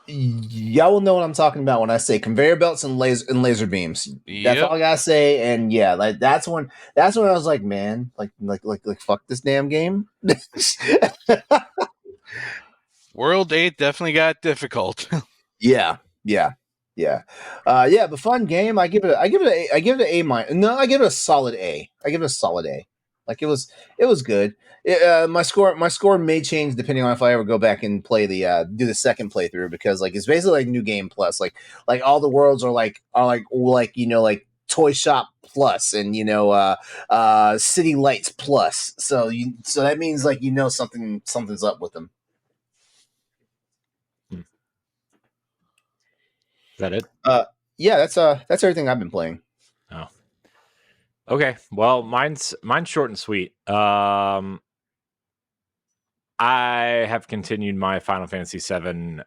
y'all will know what I'm talking about when I say conveyor belts and laser beams. That's all I gotta say. And yeah, like that's when I was like, man, like fuck this damn game. World 8 definitely got difficult. Yeah. But fun game. I give it an A minus. No, I give it a solid A. Like it was good. My score may change depending on if I ever go back and play do the second playthrough because like it's basically like new game plus. Like all the worlds are like Toy Shop plus and City Lights plus. So that means like something's up with them. Is that it? Yeah, that's everything I've been playing. Oh. Okay. Well, mine's short and sweet. I have continued my Final Fantasy VII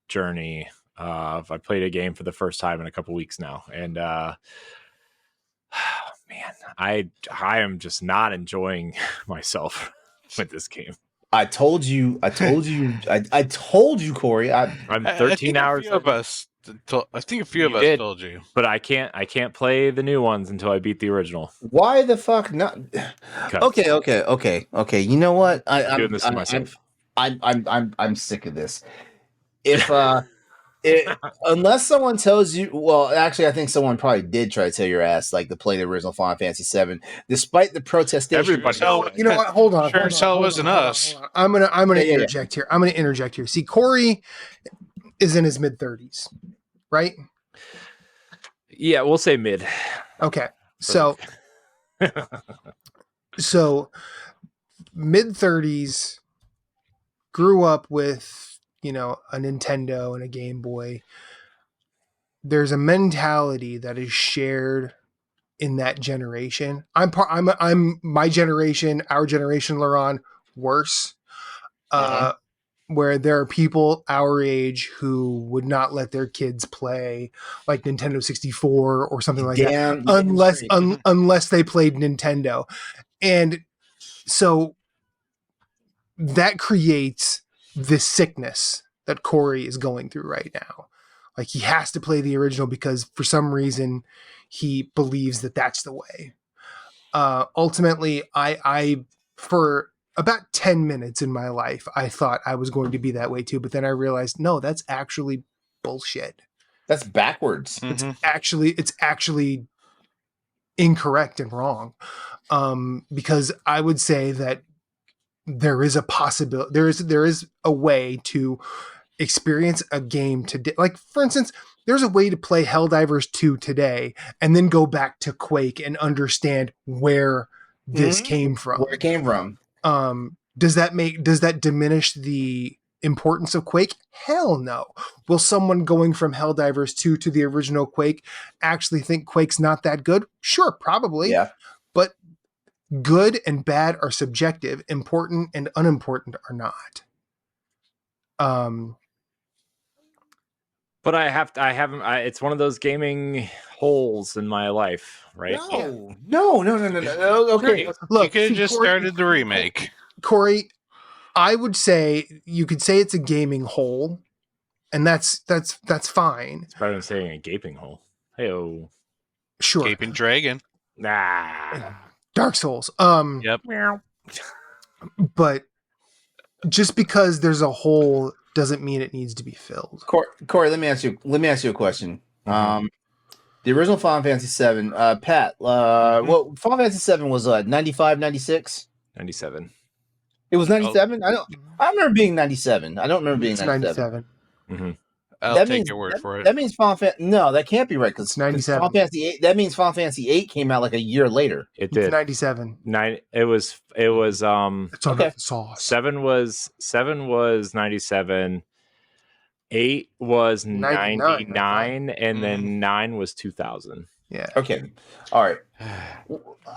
journey. I played a game for the first time in a couple weeks now, and man, I am just not enjoying myself with this game. I told you, Corey. I'm 13 hours. I think a few of us told you, but I can't play the new ones until I beat the original. Why the fuck not? Okay. You know what? I'm doing this to myself. I'm sick of this. If unless someone tells you, well, actually, I think someone probably did try to tell your ass like to play the original Final Fantasy VII, despite the protestation. Everybody, you know what? Hold on. Sure, so it wasn't us. I'm gonna interject here. I'm gonna interject here. See, Corey is in his mid-30s, right? Yeah, we'll say mid. Okay, so So mid-30s, grew up with, a Nintendo and a Game Boy. There's a mentality that is shared in that generation. I'm my generation, our generation, LeRon, worse. Where there are people our age who would not let their kids play like Nintendo 64 or something like that unless they played Nintendo. And so that creates this sickness that Corey is going through right now. Like, he has to play the original because for some reason he believes that that's the way. Ultimately, I for about 10 minutes in my life, I thought I was going to be that way too, but then I realized, no, that's actually bullshit. That's backwards. It's actually incorrect and wrong. Because I would say that there is a possibility, there is a way to experience a game today. Like, for instance, there's a way to play Helldivers 2 today and then go back to Quake and understand where this came from. Where it came from. Does that diminish the importance of Quake? Hell no. Will someone going from Helldivers 2 to the original Quake actually think Quake's not that good? Sure, probably. Yeah. But good and bad are subjective. Important and unimportant are not. But it's one of those gaming holes in my life, right? No. Okay. Look, you could have just started the remake. Corey, I would say you could say it's a gaming hole, and that's fine. It's better than saying a gaping hole. Hey-o. Sure. Gaping Dragon. Nah. Dark Souls. Yep. But just because there's a hole doesn't mean it needs to be filled. Corey, let me ask you a question. The original Final Fantasy VII, Pat, Final Fantasy VII was 95, 96? 97. It was 97? I remember being 97. I don't remember being 97. Mm-hmm. I'll take your word for it. That means no, that can't be right, because 97. Final Fantasy 8, that means Final Fantasy 8 came out like a year later. It did. It's 97. It was It's on the sauce. 7 was 97. 8 was 99, and then 9 was 2000. Yeah. Okay. All right.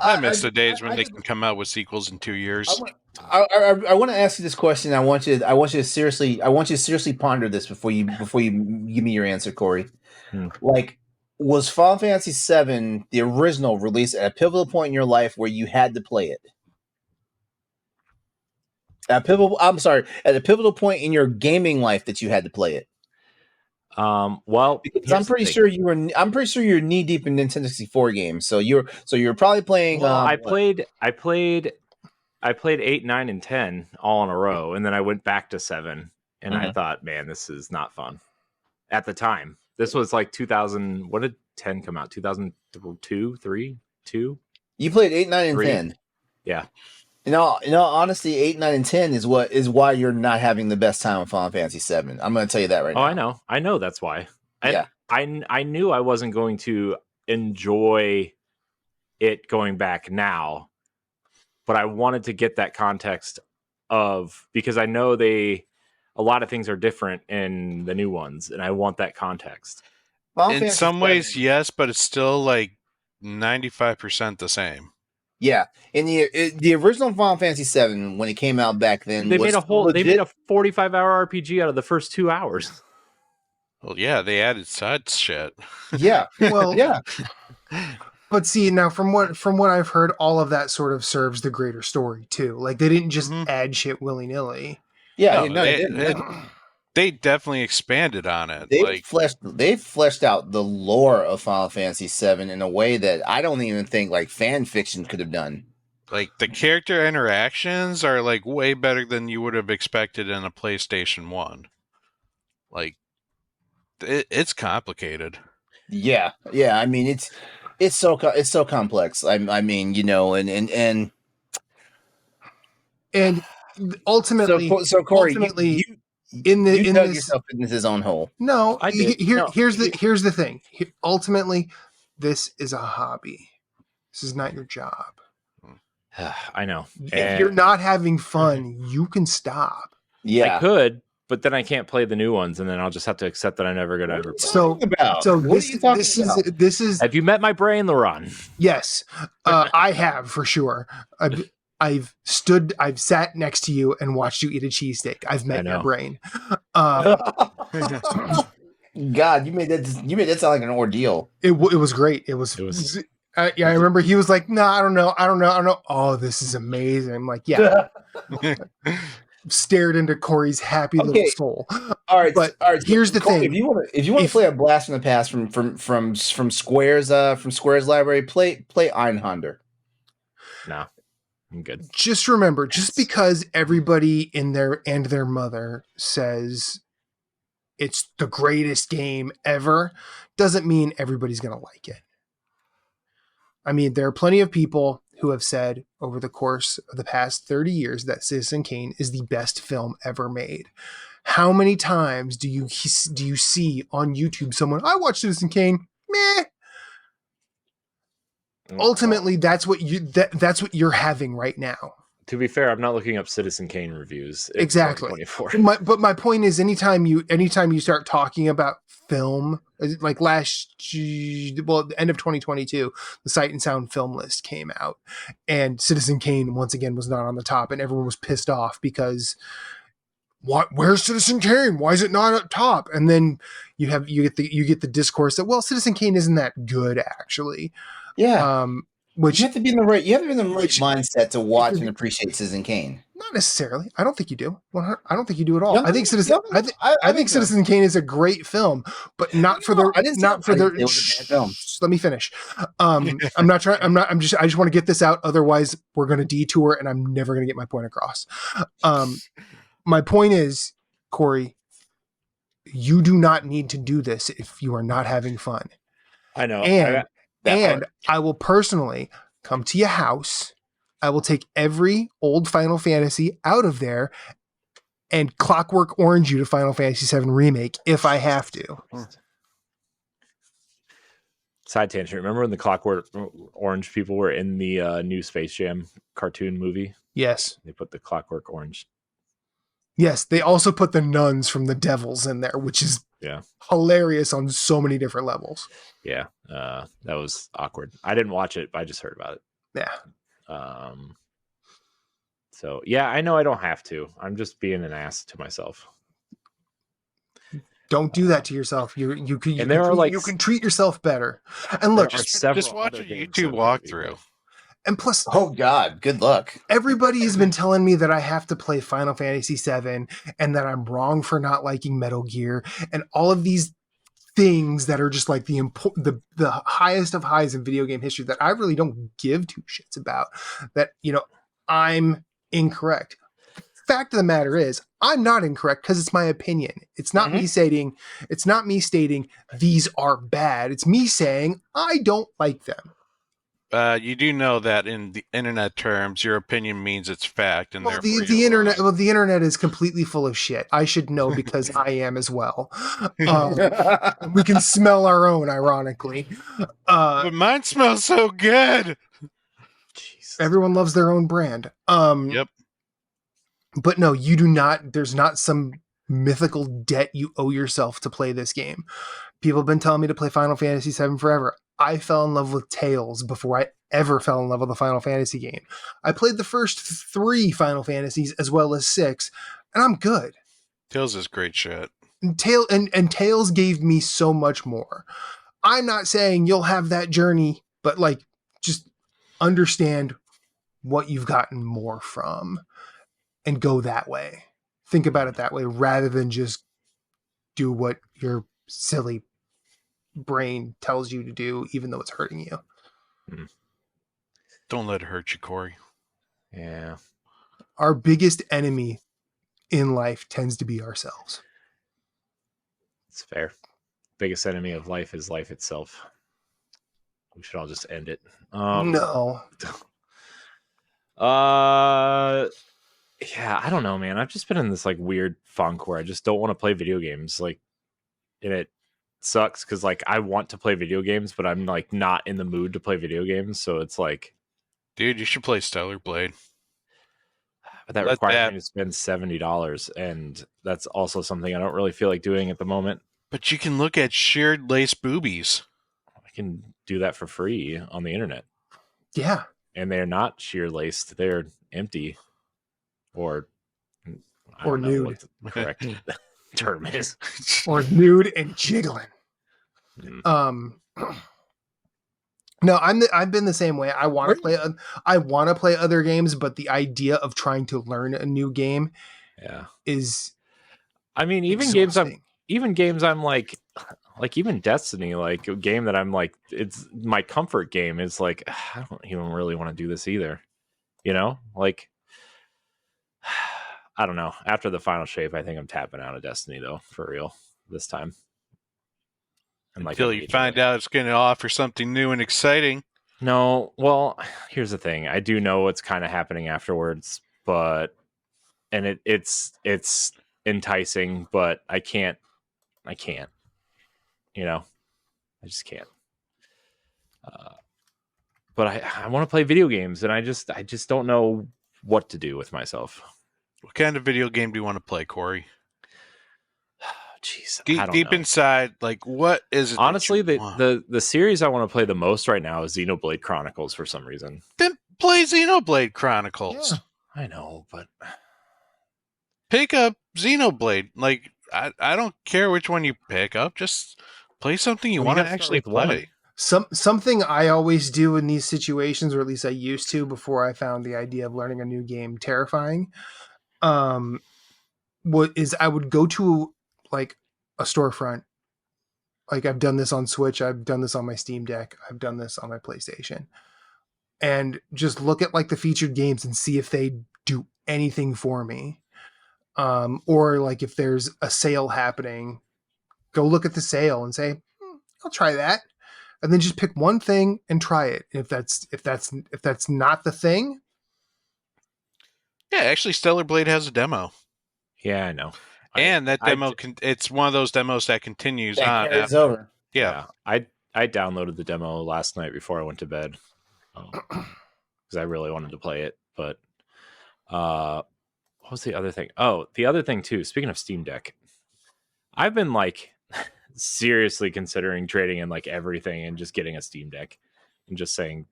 I miss the days when they can come out with sequels in 2 years. I want to ask you this question. I want you to seriously ponder this before you give me your answer, Corey. Like, was Final Fantasy VII, the original, released at a pivotal point in your life where you had to play it? At a pivotal point in your gaming life that you had to play it. Well, because I'm pretty sure you're knee deep in Nintendo 64 games. So you're probably playing. Well, I played 8, 9, and 10 all in a row, and then I went back to 7, and I thought, man, this is not fun. At the time, this was like 2000. What did 10 come out? 2002, 3, 2. You played 8, 9, and 3? 10. Yeah. In all honesty, 8, 9, and 10 is why you're not having the best time with Final Fantasy 7. I'm going to tell you that right now. I know that's why. Yeah. I knew I wasn't going to enjoy it going back now, but I wanted to get that context because I know a lot of things are different in the new ones, and I want that context. In some ways, yes, but it's still like 95% the same. Yeah, in the original Final Fantasy VII, when it came out back then, they made a 45-hour RPG out of the first 2 hours. Well, yeah, they added side shit. Yeah, well, yeah. But see, now from what I've heard, all of that sort of serves the greater story too. Like, they didn't just add shit willy nilly. Yeah, they definitely expanded on it. They've fleshed out the lore of Final Fantasy VII in a way that I don't even think like fan fiction could have done. Like, the character interactions are like way better than you would have expected in a PlayStation 1. Like, it's complicated. Yeah. I mean, it's so complex. I mean, and ultimately, so Corey, you dug yourself into his own hole. No, here's the thing. Ultimately, this is a hobby. This is not your job. I know. If you're not having fun, you can stop. Yeah. I could, but then I can't play the new ones, and then I'll just have to accept that I'm never going to ever play. This is. Have you met my brain, LeRon? Yes, I have for sure. I've sat next to you and watched you eat a cheesesteak. I've met your brain. God, you made that sound like an ordeal. It was great. It was. Yeah, I remember he was like, "No, I don't know. Oh, this is amazing." I'm like, "Yeah." Stared into Corey's happy little soul. All right, here's the thing: if you want to play a blast from the past from Square's library, play Einhander. No, I'm good. Just remember, just because everybody in their mother says it's the greatest game ever, doesn't mean everybody's going to like it. I mean, there are plenty of people who have said over the course of the past 30 years that Citizen Kane is the best film ever made. How many times do you see on YouTube someone, I watched Citizen Kane, meh. Ultimately, that's what you're having right now. To be fair, I'm not looking up Citizen Kane reviews. Exactly. But my point is, anytime you start talking about film, like the end of 2022, the Sight and Sound film list came out, and Citizen Kane once again was not on the top, and everyone was pissed off because where's Citizen Kane? Why is it not up top? And then you get the discourse that, well, Citizen Kane isn't that good actually. Yeah. Which you have to be in the right mindset to watch and appreciate Citizen Kane. Not necessarily. I don't think you do. I don't think you do at all. I think Citizen Kane is a great film, but not for the. It was a bad film. Let me finish. I just want to get this out. Otherwise, we're going to detour, and I'm never going to get my point across. My point is, Corey, you do not need to do this if you are not having fun. I know. And I will personally come to your house. I will take every old Final Fantasy out of there and Clockwork Orange you to Final Fantasy VII Remake if I have to. Side tangent. Remember when the Clockwork Orange people were in the new Space Jam cartoon movie? Yes. They put the Clockwork Orange. Yes, they also put the nuns from the Devils in there, which is hilarious on so many different levels. Yeah, that was awkward. I didn't watch it, but I just heard about it. Yeah. So yeah, I know I don't have to. I'm just being an ass to myself. Don't do that to yourself. You can treat yourself better. And look, just watch a YouTube walkthrough. And plus, oh God, good luck. Everybody has been telling me that I have to play Final Fantasy VII and that I'm wrong for not liking Metal Gear and all of these things that are just like the highest of highs in video game history that I really don't give two shits about. That, I'm incorrect. Fact of the matter is, I'm not incorrect because it's my opinion. It's not me stating these are bad. It's me saying I don't like them. You do know that in the internet terms, your opinion means it's fact, and the internet. Well, the internet is completely full of shit. I should know because I am as well. We can smell our own, ironically. But mine smells so good. Jeez. Everyone loves their own brand. Yep. But no, you do not. There's not some mythical debt you owe yourself to play this game. People have been telling me to play Final Fantasy VII forever. I fell in love with Tales before I ever fell in love with a Final Fantasy game. I played the first 3 Final Fantasies as well as 6, and I'm good. Tales is great shit. And Tales gave me so much more. I'm not saying you'll have that journey, but just understand what you've gotten more from and go that way. Think about it that way rather than just do what your silly brain tells you to do, even though it's hurting you. Don't let it hurt you, Corey. Yeah. Our biggest enemy in life tends to be ourselves. It's fair. Biggest enemy of life is life itself. We should all just end it. No. Yeah, I don't know, man. I've just been in this weird funk where I just don't want to play video games. And it sucks because like I want to play video games, but I'm like not in the mood to play video games. So it's like, dude, you should play Stellar Blade. But that requires me to spend $70, and that's also something I don't really feel like doing at the moment. But you can look at sheared lace boobies. I can do that for free on the internet. Yeah. And they're not sheer laced; they're empty, or nude. What the correct term is, or nude and jiggling. No, I've been the same way. I want to play other games, but the idea of trying to learn a new game, is. I mean, even games I'm like even Destiny, like a game that I'm like, it's my comfort game is like, I don't even really want to do this either. You know, like, I don't know. After the final shape, I think I'm tapping out of Destiny though, for real this time. And until you find out it's going to offer something new and exciting. No, well, here's the thing. I do know what's kind of happening afterwards, and it's enticing, but I can't. You know, I just can't. But I want to play video games, and I just don't know what to do with myself. What kind of video game do you want to play, Corey? Jeez, deep inside, like, what is it? Honestly, the series I want to play the most right now is Xenoblade Chronicles for some reason. Then play Xenoblade Chronicles. Yeah, I know, but pick up Xenoblade. Like, I don't care which one you pick up. Just play something you want to actually play. Something I always do in these situations, or at least I used to before I found the idea of learning a new game terrifying. I would go to like a storefront. Like, I've done this on Switch, I've done this on my Steam Deck, I've done this on my PlayStation, and just look at like the featured games and see if they do anything for me. Or like if there's a sale happening, go look at the sale and say, I'll try that. And then just pick one thing and try it. And if that's not the thing. Yeah, actually Stellar Blade has a demo. Yeah, I know. And that demo, it's one of those demos that continues on. It's over. Yeah. I downloaded the demo last night before I went to bed because I really wanted to play it. But what was the other thing? Oh, the other thing too, speaking of Steam Deck, I've been like seriously considering trading in like everything and just getting a Steam Deck and just saying,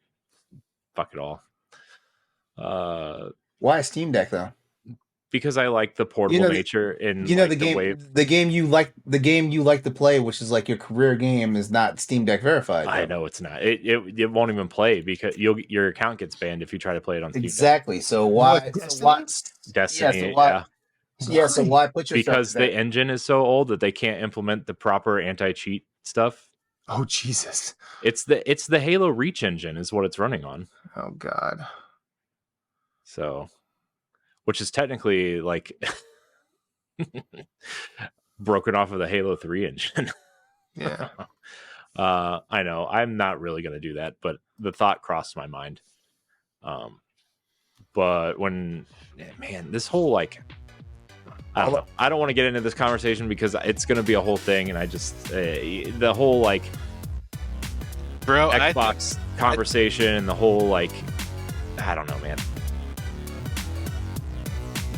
fuck it all. Why a Steam Deck though? Because I like the portable nature in the game you like to play, which is like your career game, is not Steam Deck verified. I know it's not. It won't even play because your account gets banned if you try to play it on Steam exactly. Deck. So why Destiny? So why put your because the engine is so old that they can't implement the proper anti-cheat stuff. Oh Jesus! It's the Halo Reach engine is what it's running on. Oh God! So. Which is technically like broken off of the Halo 3 engine. Yeah. I know. I'm not really going to do that, but the thought crossed my mind. But this whole like, I don't know. I don't want to get into this conversation because it's going to be a whole thing, and I just the whole like, Xbox conversation and the whole like, I don't know, man.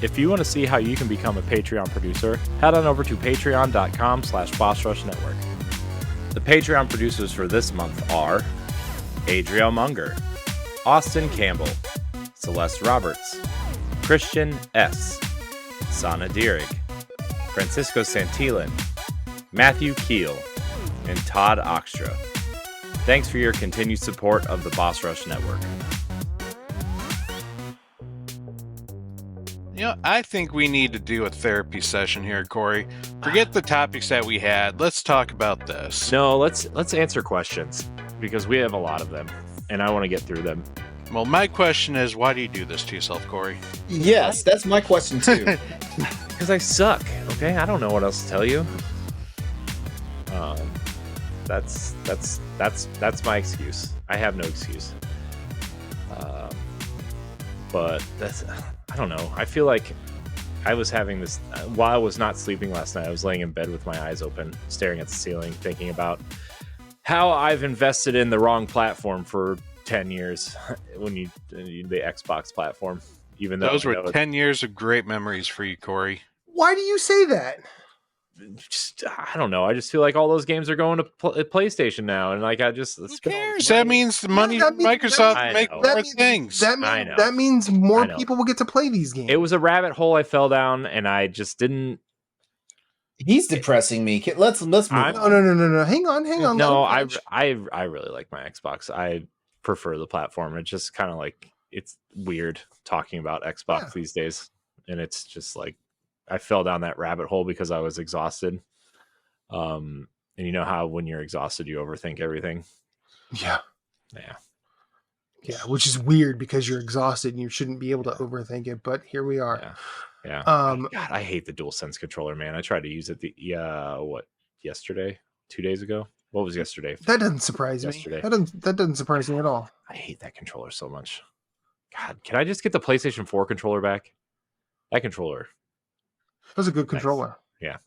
If you want to see how you can become a Patreon producer, head on over to patreon.com/BossRushNetwork. The Patreon producers for this month are Adriel Munger, Austin Campbell, Celeste Roberts, Christian S., Sana Dierig, Francisco Santillan, Matthew Kiel, and Todd Oxtra. Thanks for your continued support of the Boss Rush Network. You know, I think we need to do a therapy session here, Corey. Forget the topics that we had. Let's talk about this. No, let's answer questions because we have a lot of them, and I want to get through them. Well, my question is, why do you do this to yourself, Corey? Yes, that's my question too. Because I suck. Okay, I don't know what else to tell you. That's my excuse. I have no excuse. But I don't know. I feel like I was having this while I was not sleeping last night. I was laying in bed with my eyes open, staring at the ceiling, thinking about how I've invested in the wrong platform for 10 years when the Xbox platform. Even though those were 10 years of great memories for you, Corey. Why do you say that? Just, I don't know. I just feel like all those games are going to PlayStation now, and like I just who cares? That means the money Microsoft make more things. That means more people will get to play these games. It was a rabbit hole I fell down, and I just didn't. He's depressing me. Let's move on. No. Hang on. No, I really like my Xbox. I prefer the platform. It's just kind of like it's weird talking about Xbox these days, and it's just like I fell down that rabbit hole because I was exhausted. And you know how when you're exhausted, you overthink everything. Yeah, which is weird because you're exhausted and you shouldn't be able to overthink it. But here we are. Yeah. God, I hate the DualSense controller, man. I tried to use it yesterday, 2 days ago. What was yesterday? That doesn't surprise me. That doesn't surprise me at all. I hate that controller so much. God, can I just get the PlayStation 4 controller back? That controller. That was a good controller. Yeah.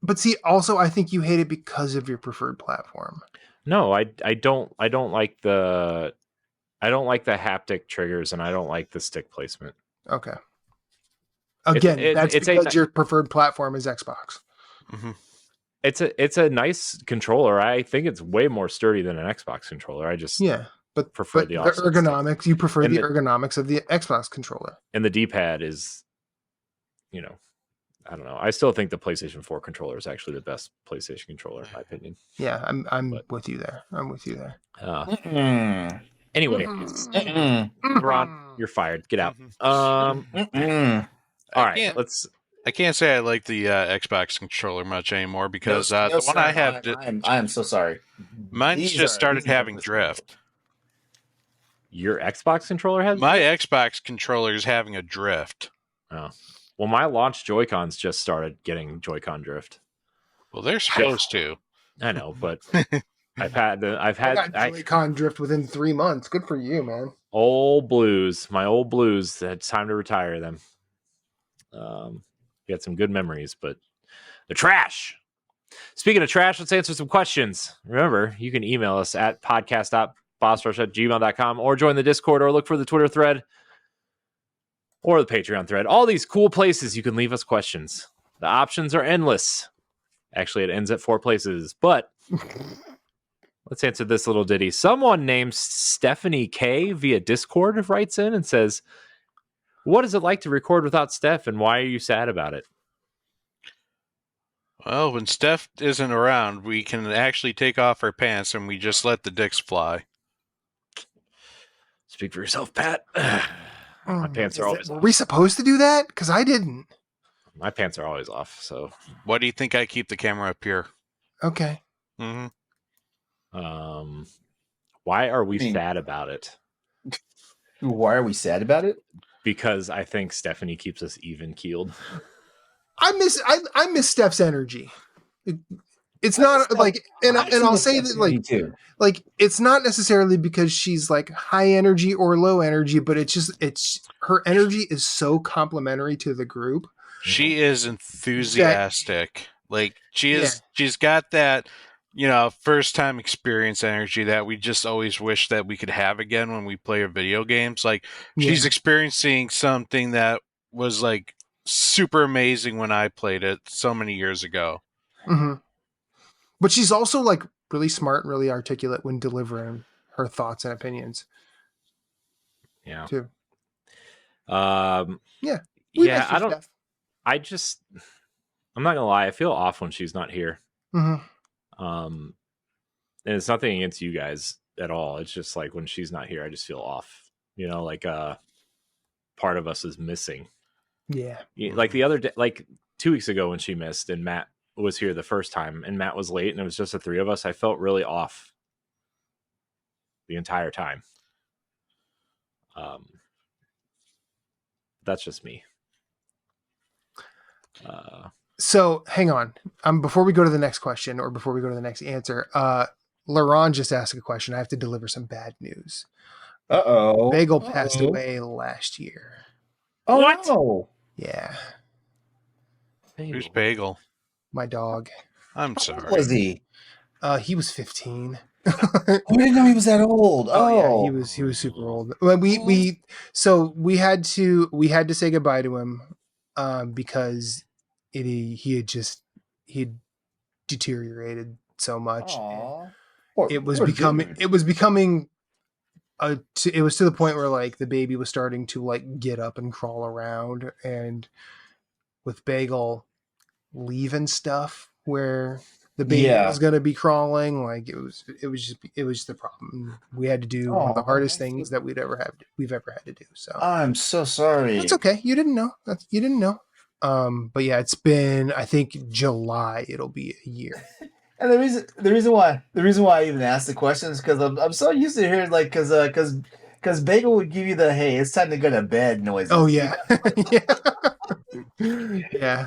But see, also I think you hate it because of your preferred platform. No, I don't like the haptic triggers, and I don't like the stick placement. Okay. Again, that's because your preferred platform is Xbox. Mm-hmm. It's a nice controller. I think it's way more sturdy than an Xbox controller. I just prefer the ergonomics. You prefer the ergonomics of the Xbox controller. And the D-pad is, I don't know. I still think the PlayStation 4 controller is actually the best PlayStation controller, in my opinion. Yeah, I'm with you there. Anyway, Ron, you're fired. Get out. All right, I can't say I like the Xbox controller much anymore because the one I have. I am so sorry. Mine's just started having drift. Your Xbox controller has? My Xbox controller is having a drift. Oh. Well, my launch Joy-Cons just started getting Joy-Con drift. Well, they're supposed to. I know, but I've had Joy-Con drift within 3 months. Good for you, man. my old blues. It's time to retire them. We had some good memories, but they're trash. Speaking of trash, let's answer some questions. Remember, you can email us at podcast.bossrush@gmail.com or join the Discord or look for the Twitter thread or the Patreon thread. All these cool places you can leave us questions. The options are endless. Actually, it ends at 4 places, but let's answer this little ditty. Someone named Stephanie K via Discord writes in and says, what is it like to record without Steph, and why are you sad about it? Well, when Steph isn't around, we can actually take off our pants and we just let the dicks fly. Speak for yourself, Pat. My pants are always off. Were we supposed to do that? Because I didn't. My pants are always off, so. Why do you think I keep the camera up here? Okay. Mm-hmm. Why are we sad about it? Why are we sad about it? Because I think Stephanie keeps us even keeled. I miss Steph's energy. It's not like, and I'll say that like it's not necessarily because she's like high energy or low energy, but it's her energy is so complimentary to the group. She is enthusiastic. She's got that, first time experience energy that we just always wish that we could have again when we play our video games. Like she's experiencing something that was like super amazing when I played it so many years ago. Mm-hmm. But she's also like really smart and really articulate when delivering her thoughts and opinions. Yeah. Too. I don't. I'm not gonna lie. I feel off when she's not here. Mm-hmm. And it's nothing against you guys at all. It's just like when she's not here, I just feel off. Part of us is missing. Yeah. Like the other day, like 2 weeks ago when she missed and Matt was here the first time and Matt was late and it was just the 3 of us, I felt really off the entire time. That's just me. So hang on. Before we go to the next question or before we go to the next answer, LeRon just asked a question. I have to deliver some bad news. Uh-oh. Bagel passed away last year. Oh, what? No. Yeah. Who's Bagel? My dog. I'm How sorry. old was he? He was 15. I didn't know he was that old. Yeah, he was super old. Well, we had to say goodbye to him because he had deteriorated so much. It was becoming it was to the point where like the baby was starting to like get up and crawl around, and with Bagel leaving stuff where the baby was going to be crawling, like it was just the problem. We had to do one of the hardest things that we've ever had to do. So I'm so sorry. That's okay. You didn't know. But yeah, it's been, I think July it'll be a year. And the reason why I even asked the question is because I'm so used to hearing like because Bagel would give you the hey, it's time to go to bed noises. Oh yeah. Yeah.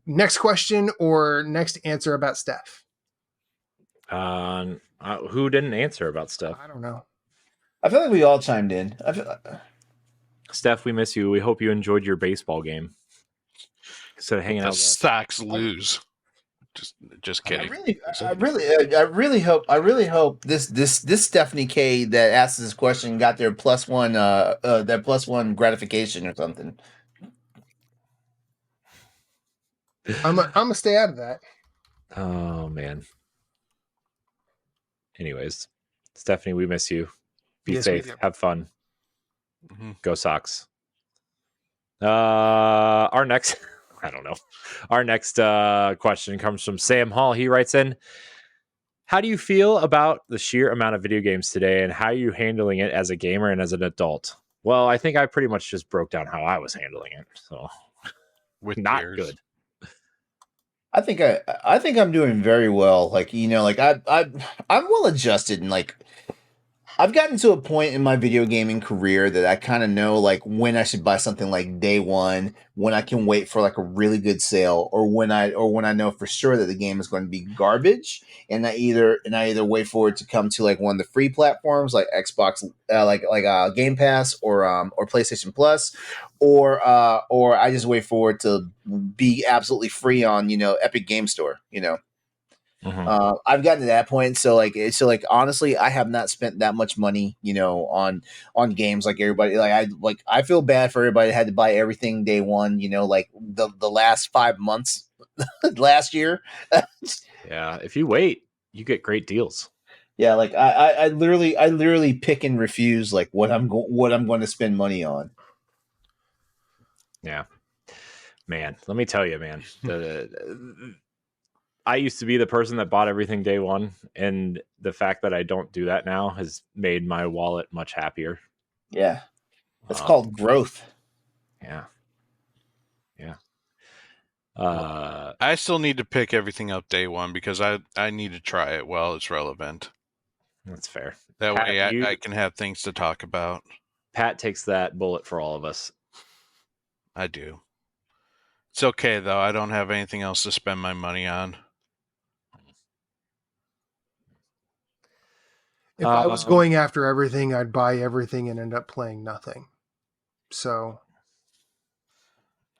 Next question or next answer about Steph? Who didn't answer about Steph? I don't know. I feel like we all chimed in. Steph, we miss you. We hope you enjoyed your baseball game. Instead of hanging out. The Sox lose. Just kidding. I really hope this Stephanie K that asked this question got their +1 gratification or something. I'm gonna stay out of that. Oh man. Anyways, Stephanie, we miss you. Be safe. Have fun. Mm-hmm. Go Sox. Our next question comes from Sam Hall. He writes in, how do you feel about the sheer amount of video games today, and how are you handling it as a gamer and as an adult? Well, I think I pretty much just broke down how I was handling it. So with not years. Good. I think I'm doing very well. Like, like I'm well adjusted, and like I've gotten to a point in my video gaming career that I kind of know like when I should buy something like day one, when I can wait for like a really good sale, or when I know for sure that the game is going to be garbage, and I either wait for it to come to like one of the free platforms like Xbox, Game Pass or PlayStation Plus, or I just wait for it to be absolutely free on Epic Game Store. Mm-hmm. I've gotten to that point, so honestly, I have not spent that much money, on games like everybody. I feel bad for everybody that had to buy everything day one, like the last 5 months last year. Yeah, if you wait, you get great deals. Yeah, like I literally pick and refuse like what I'm going to spend money on. Yeah, man, let me tell you, man. I used to be the person that bought everything day one, and the fact that I don't do that now has made my wallet much happier. Yeah. That's called growth. Yeah. I still need to pick everything up day one because I need to try it while it's relevant. That's fair. That Pat, way I can have things to talk about. Pat takes that bullet for all of us. I do. It's okay, though. I don't have anything else to spend my money on. If I was going after everything, I'd buy everything and end up playing nothing. So,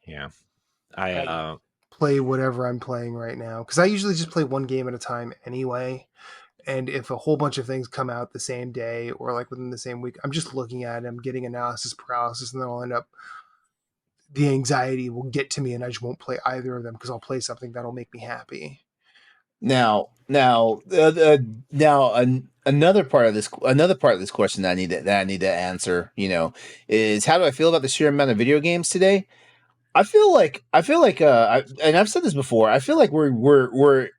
yeah, I play whatever I'm playing right now, because I usually just play one game at a time anyway. And if a whole bunch of things come out the same day or like within the same week, I'm just looking at them, getting analysis paralysis, and then I'll end up, the anxiety will get to me, and I just won't play either of them because I'll play something that'll make me happy. Now, another part of this question that I need to answer, is how do I feel about the sheer amount of video games today? I feel like, and I've said this before. I feel like we're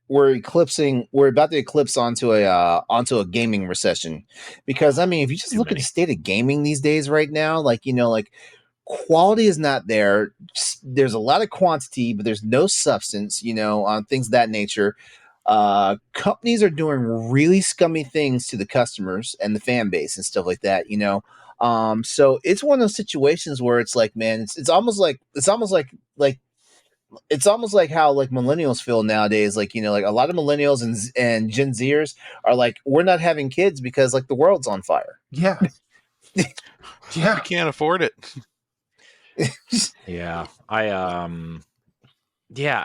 about to eclipse onto a gaming recession, because I mean, if you just look at the state of gaming these days right now, like quality is not there. There's a lot of quantity, but there's no substance, on things of that nature. Companies are doing really scummy things to the customers and the fan base and stuff like that, so it's one of those situations where it's like, man, it's almost like how like millennials feel nowadays. Like, like a lot of millennials and Gen Zers are like, we're not having kids because like the world's on fire. Yeah. Yeah, We can't afford it. Yeah, I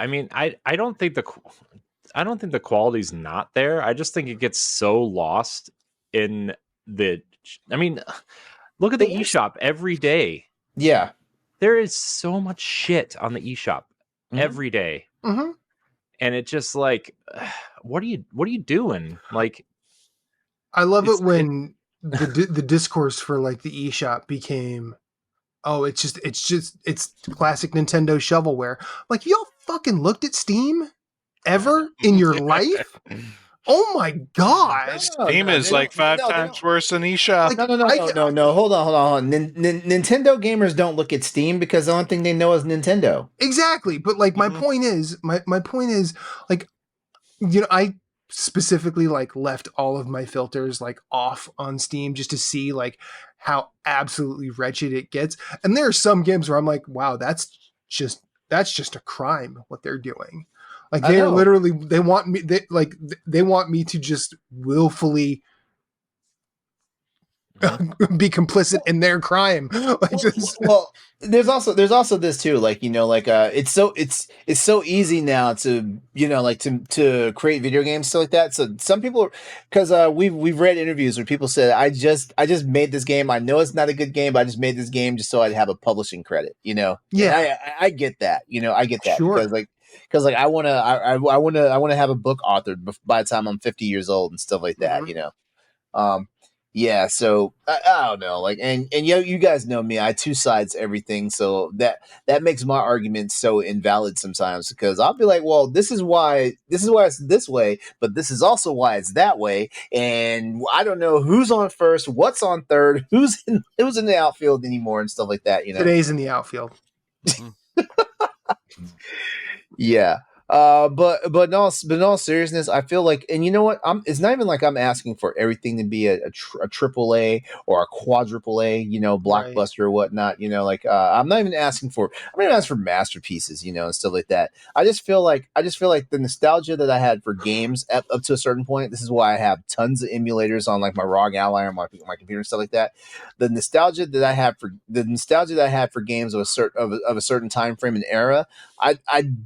mean, I don't think the quality's not there. I just think it gets so lost in the. I mean, look at the eShop every day. Yeah. There is so much shit on the eShop every day. Mm-hmm. And it just like, what are you doing? Like, I love it when the discourse for like the eShop became, oh, it's classic Nintendo shovelware. Like, y'all fucking looked at Steam ever in your life? Oh my god! Steam is like 5 times worse than eShop. Like, No. Hold on. Nintendo gamers don't look at Steam because the only thing they know is Nintendo. Exactly, but like my point is, like, you know, I specifically like left all of my filters like off on Steam just to see like how absolutely wretched it gets. And there are some games where I'm like, wow, that's just a crime what they're doing. Like they are literally, they want me to just willfully be complicit in their crime. Like well, there's also this too, like, you know, like it's so easy now to, you know, like to create video games, stuff like that. So some people, because we've read interviews where people said, I just made this game. I know it's not a good game, but I just made this game just so I'd have a publishing credit, you know. Yeah, I get that, you know, I get that. Sure. Because I want to have a book authored by the time I'm 50 years old and stuff like that, you know. Yeah, so I don't know, like, and you guys know me, I have two sides to everything, so that makes my argument so invalid sometimes, because I'll be like, well, this is why it's this way, but this is also why it's that way, and I don't know who's on first, what's on third, who's in the outfield anymore, and stuff like that, you know. Today's in the outfield. Yeah. But in all seriousness, I feel like, and you know what? It's not even like I'm asking for everything to be a triple A or a quadruple A, you know, blockbuster or whatnot. You know, like I'm not even asking for masterpieces, you know, and stuff like that. I just feel like the nostalgia that I had for games up to a certain point. This is why I have tons of emulators on like my ROG Ally or my computer and stuff like that. The nostalgia that I had for games of a certain time frame and era, I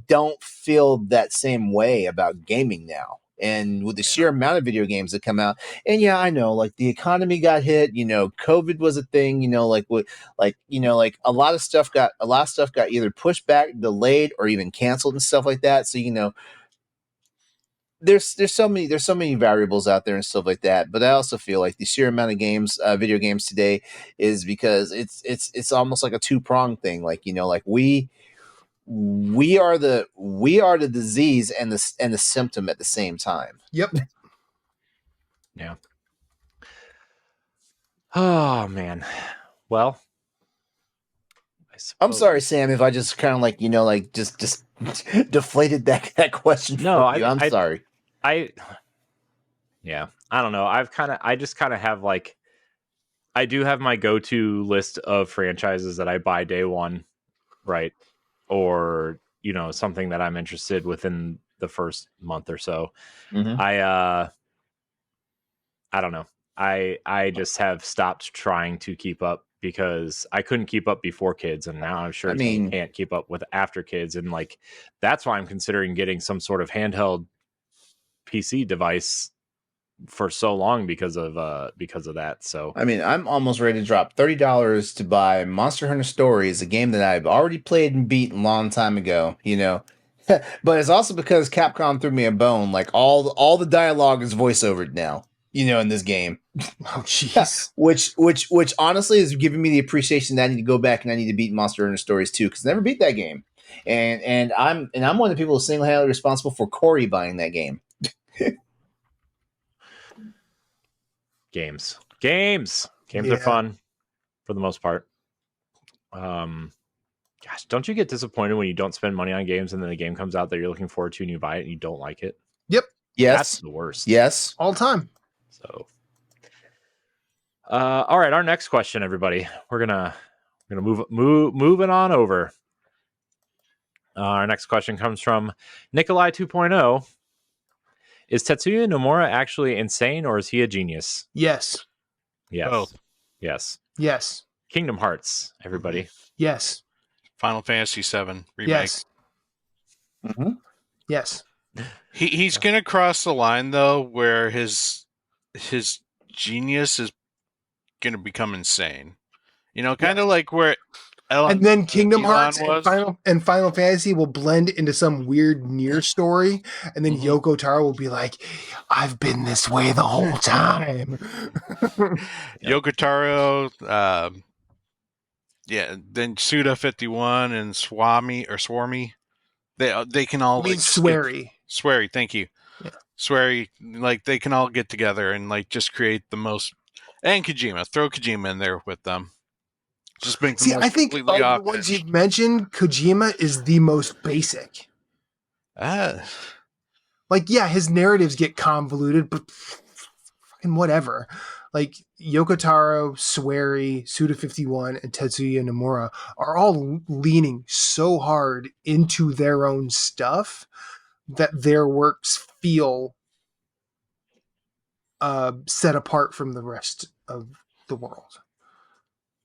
don't feel that same way about gaming now. And with the sheer amount of video games that come out, and yeah, I know, like, the economy got hit, you know, COVID was a thing, you know, like a lot of stuff got either pushed back, delayed, or even canceled and stuff like that. So, you know, there's so many variables out there and stuff like that. But I also feel like the sheer amount of games, video games today, is because it's almost like a two-pronged thing. Like, you know, like we are the disease and the symptom at the same time. Yep. Yeah. Oh man. Well, I'm sorry, Sam, if I just kind of like, you know, like just deflated that question. No, I'm sorry. Yeah, I don't know. I just kind of have like, I do have my go-to list of franchises that I buy day one, right? Or, you know, something that I'm interested within the first month or so. Mm-hmm. I don't know. I just have stopped trying to keep up because I couldn't keep up before kids, and now I'm sure I can't keep up with after kids, and like that's why I'm considering getting some sort of handheld PC device for so long because of that. So I mean, I'm almost ready to drop $30 to buy Monster Hunter Stories, a game that I've already played and beat a long time ago, you know. But it's also because Capcom threw me a bone. Like all the dialogue is voiceovered now, you know, in this game. Oh jeez. which honestly is giving me the appreciation that I need to go back and I need to beat Monster Hunter Stories too, because I never beat that game. And I'm one of the people single-handedly responsible for Corey buying that game. Games are fun for the most part. Gosh, don't you get disappointed when you don't spend money on games and then the game comes out that you're looking forward to and you buy it and you don't like it? Yep. Yes. That's the worst. Yes. All the time. So all right, our next question, everybody. We're gonna moving on over. Our next question comes from Nikolai 2.0. Is Tetsuya Nomura actually insane, or is he a genius? Yes. Yes. Both. Yes. Yes. Kingdom Hearts, everybody. Yes. Final Fantasy VII remake. Yes. Mm-hmm. Yes. He's gonna cross the line though, where his genius is gonna become insane. You know, kind of like where And then Kingdom Elon Hearts and Final Fantasy will blend into some weird near story, and then Yoko Taro will be like, "I've been this way the whole time." Yoko Taro, then Suda51 and Swarmy. They can all I mean, Swery. Swery, thank you. Yeah. Swery, like they can all get together and like just create the most. And Kojima, throw Kojima in there with them. Just make them. I think of the ones you've mentioned, Kojima is the most basic. Like, yeah, his narratives get convoluted, but fucking whatever. Like, Yoko Taro, Swery, Suda51, and Tetsuya Nemora are all leaning so hard into their own stuff that their works feel set apart from the rest of the world.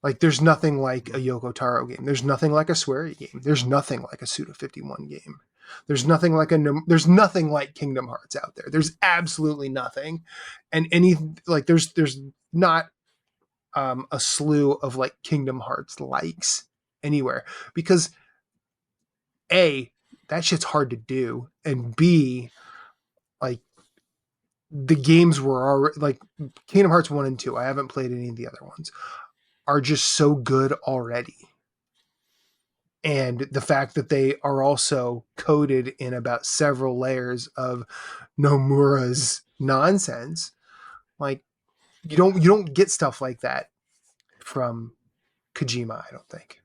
Like, there's nothing like a Yoko Taro game. There's nothing like a Swery game. There's nothing like a Suda51 game. There's nothing like Kingdom Hearts out there. There's absolutely nothing. And there's not a slew of like Kingdom Hearts likes anywhere, because A, that shit's hard to do, and B, like, the games were already, like, Kingdom Hearts 1 and 2, I haven't played any of the other ones, are just so good already. And the fact that they are also coated in about several layers of Nomura's nonsense, like, you don't get stuff like that from Kojima, I don't think.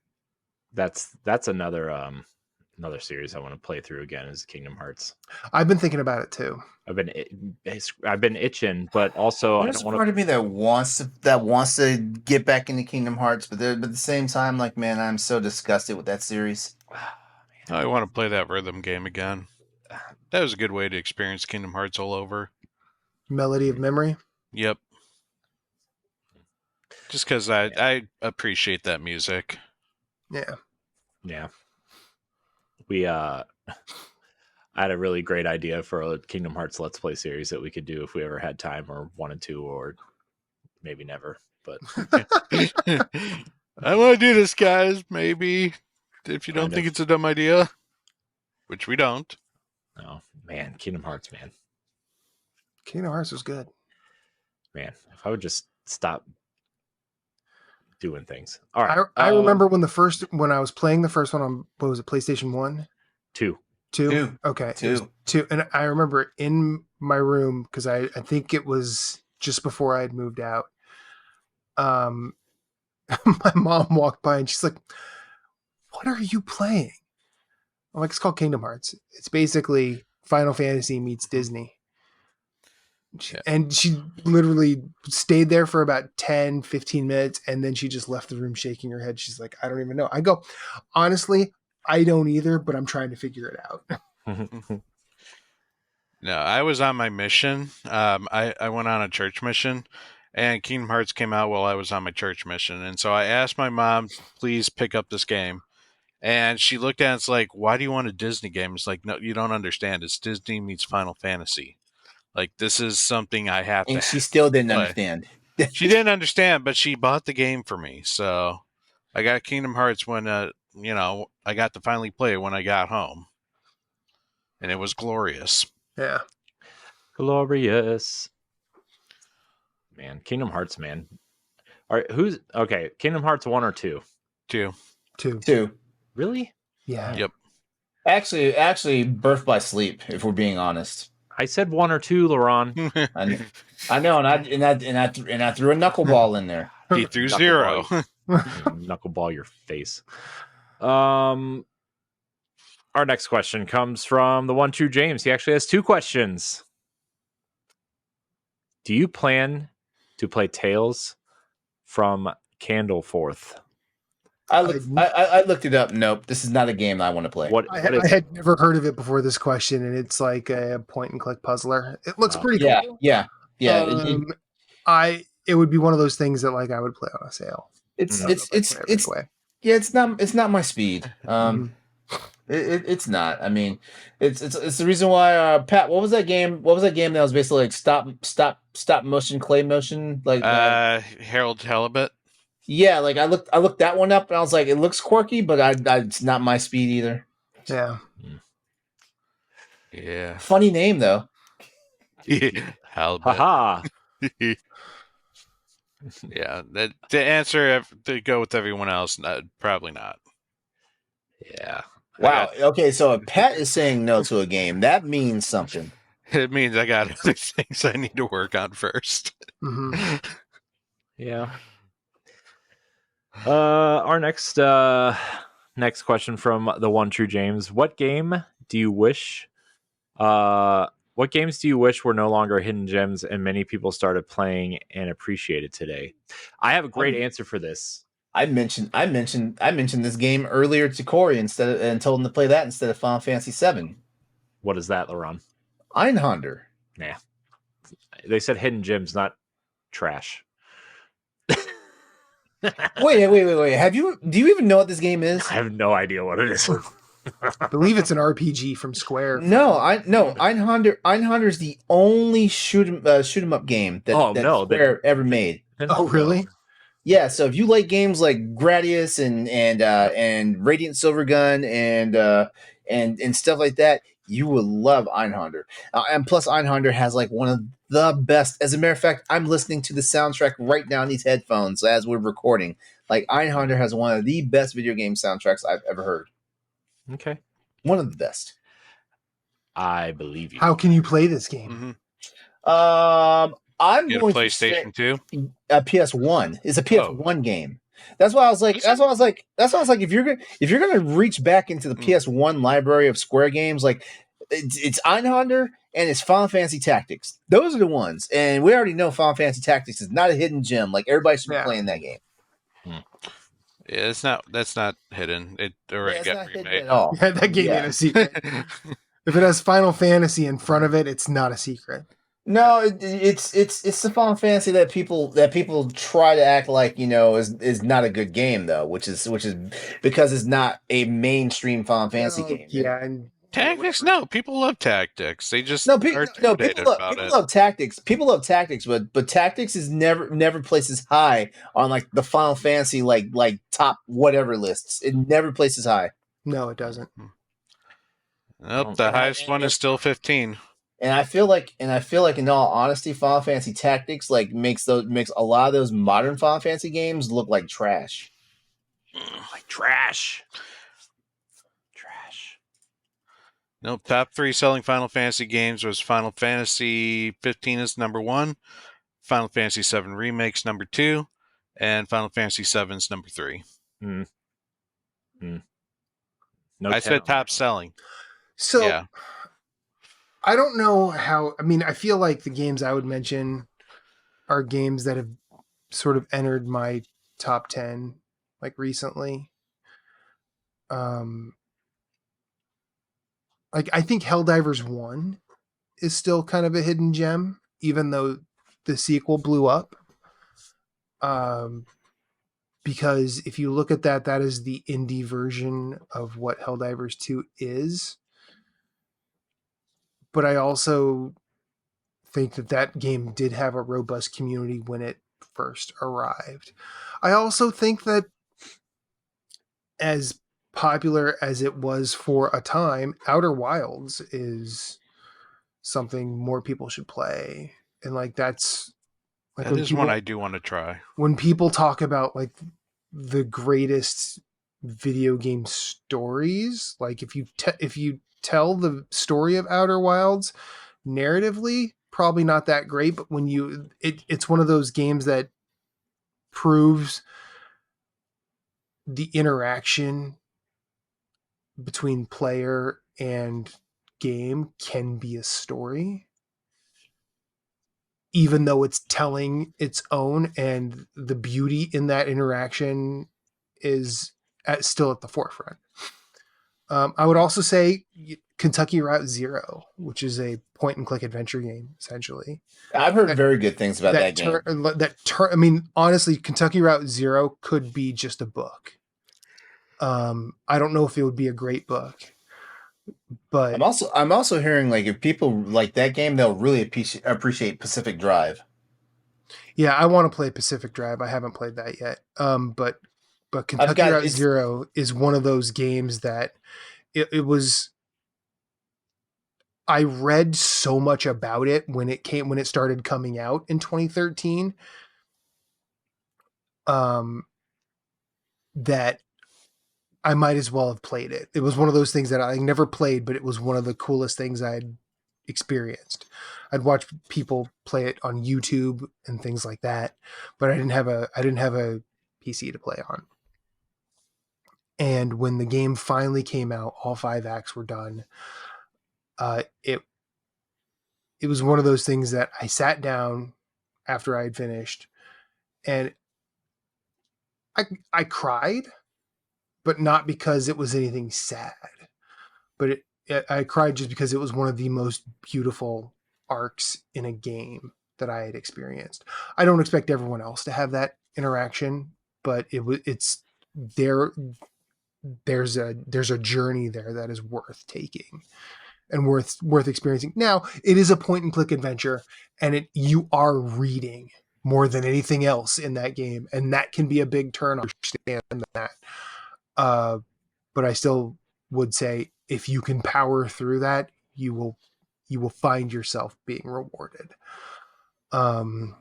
That's another series I want to play through again, is Kingdom Hearts. I've been thinking about it too. I've been itching, but also There's part of me that wants to get back into Kingdom Hearts, but at the same time, like, man, I'm so disgusted with that series. I want to play that rhythm game again. That was a good way to experience Kingdom Hearts all over. Melody of Memory. Yep. Just because I appreciate that music. Yeah. We I had a really great idea for a Kingdom Hearts Let's Play series that we could do if we ever had time or wanted to, or maybe never. But I want to do this, guys. Maybe if you don't think it's a dumb idea, which we don't. Oh man, Kingdom Hearts, man. Kingdom Hearts was good. Man, if I would just stop doing things. All right. I remember when I was playing the first one on, what was it, PlayStation 1? 2. Okay. 2. 2. And I remember in my room, because I think it was just before I had moved out. My mom walked by and she's like, "What are you playing?" I'm like, "It's called Kingdom Hearts. It's basically Final Fantasy meets Disney." And she literally stayed there for about 10, 15 minutes, and then she just left the room shaking her head. She's like, "I don't even know." I go, "Honestly, I don't either, but I'm trying to figure it out." No, I was on my mission. I went on a church mission, and Kingdom Hearts came out while I was on my church mission. And so I asked my mom, please pick up this game. And she looked at it, it's like, "Why do you want a Disney game?" It's like, "No, you don't understand. It's Disney meets Final Fantasy. Like, this is something I have to." And she still didn't understand. She didn't understand, but she bought the game for me. So I got Kingdom Hearts when, I got to finally play it when I got home. And it was glorious. Yeah. Glorious. Man, Kingdom Hearts, man. All right, Kingdom Hearts 1 or 2? 2. 2. Really? Yeah. Yep. Actually, Birth by Sleep, if we're being honest. I said 1 or 2, LeRon. I know, and I threw a knuckleball in there. He threw 0. Knuckleball your face. Our next question comes from the one true James. He actually has 2 questions. Do you plan to play Tales from Candleforth? I looked it up. Nope, this is not a game I want to play. I had never heard of it before this question, and it's like a point and click puzzler. It looks pretty cool. Yeah. it would be one of those things that like I would play on a sale. It's I don't know if I'd play it right away. yeah, it's not my speed. It's not. I mean, it's the reason why. Pat, what was that game? What was that game that was basically like stop motion, clay motion? Like Harold Halibut. yeah, like I looked that one up and I was like, it looks quirky, but it's not my speed either. Yeah. Yeah. Funny name though. Halibut. Haha. Yeah. To answer to go with everyone else, probably not. Yeah. Wow. Okay, so if Pat is saying no to a game, that means something. It means I got other things I need to work on first. Mm-hmm. Yeah. Our next question from the one true James. What games do you wish were no longer hidden gems and many people started playing and appreciated today? I have a great answer for this. I mentioned this game earlier to Corey and told him to play that instead of Final Fantasy VII. What is that, LeRon? Einhander. Nah. They said hidden gems, not trash. Wait. Do you even know what this game is? I have no idea what it is. I believe it's an RPG from Square. Einhander is the only shoot 'em up game that Square ever made. Oh, really? Yeah, so if you like games like Gradius and Radiant Silvergun and stuff like that, you will love Einhander. And plus, Einhander has like one of the best. As a matter of fact, I'm listening to the soundtrack right now in these headphones as we're recording. Like Einhander has one of the best video game soundtracks I've ever heard. Okay, one of the best. I believe you. How can you play this game? Mm-hmm. I'm going to PlayStation 2. A PS1. It's a PS1 game. That's why I was like. If you're gonna reach back into the PS1 library of Square games, like it's Einhander and it's Final Fantasy Tactics. Those are the ones, and we already know Final Fantasy Tactics is not a hidden gem. Like everybody should be playing that game. Yeah, that's not hidden. It already got remade at all. Yeah, that game ain't a secret. If it has Final Fantasy in front of it, it's not a secret. No, it's the Final Fantasy that people try to act like is not a good game though, which is because it's not a mainstream Final Fantasy game. Yeah, and Tactics. No, people love Tactics. They just people love Tactics. People love Tactics, but Tactics is never places high on like the Final Fantasy like top whatever lists. It never places high. No, it doesn't. Nope, the highest one is still 15. And I feel like in all honesty, Final Fantasy Tactics like makes a lot of those modern Final Fantasy games look like trash. Like trash. Nope, top 3 selling Final Fantasy games was Final Fantasy 15 is number 1, Final Fantasy 7 Remake's number 2, and Final Fantasy 7's number 3. No, I said top selling. So yeah. I don't know how. I mean, I feel like the games I would mention are games that have sort of entered my top 10 like recently. Like I think Helldivers 1 is still kind of a hidden gem, even though the sequel blew up. Because if you look at that is the indie version of what Helldivers 2 is. But I also think that game did have a robust community when it first arrived. I also think that as popular as it was for a time, Outer Wilds is something more people should play. And like that's like that is one I do want to try. When people talk about like the greatest video game stories, like if you tell the story of Outer Wilds narratively, probably not that great, but when it's one of those games that proves the interaction between player and game can be a story, even though it's telling its own, and the beauty in that interaction is still at the forefront. I would also say Kentucky Route Zero, which is a point and click adventure game, essentially. I've heard very good things about that game. I mean, honestly, Kentucky Route Zero could be just a book. I don't know if it would be a great book, but I'm also hearing like if people like that game, they'll really appreciate Pacific Drive. Yeah, I want to play Pacific Drive. I haven't played that yet. But Kentucky Route Zero is one of those games that it was. I read so much about it when it started coming out in 2013. That I might as well have played it. It was one of those things that I never played, but it was one of the coolest things I'd experienced. I'd watch people play it on YouTube and things like that, but I didn't have a PC to play on. And when the game finally came out, all 5 acts were done. It was one of those things that I sat down after I had finished, and I cried, but not because it was anything sad. But I cried just because it was one of the most beautiful arcs in a game that I had experienced. I don't expect everyone else to have that interaction, but it's there. There's a journey there that is worth taking and worth experiencing. Now, it is a point and click adventure, and you are reading more than anything else in that game, and that can be a big turn. I understand that, but I still would say if you can power through that, you will find yourself being rewarded. Other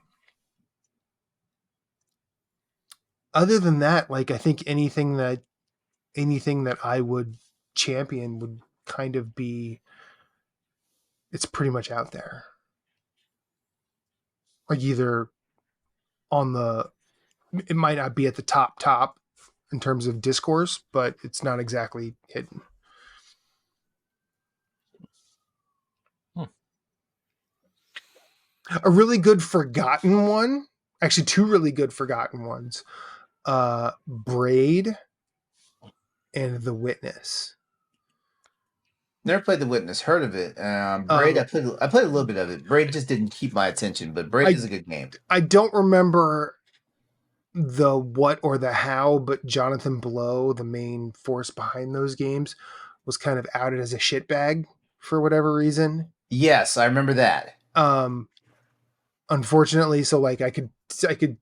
than that, like I think anything that I would champion would kind of be, it's pretty much out there. Like either it might not be at the top in terms of discourse, but it's not exactly hidden. A really good forgotten one, actually 2 really good forgotten ones, Braid and The Witness. Never played The Witness. Heard of it. Braid, I played a little bit of it. Braid just didn't keep my attention, but Braid is a good game. I don't remember the what or the how, but Jonathan Blow, the main force behind those games, was kind of outed as a shitbag for whatever reason. Yes, I remember that. Unfortunately, so like I could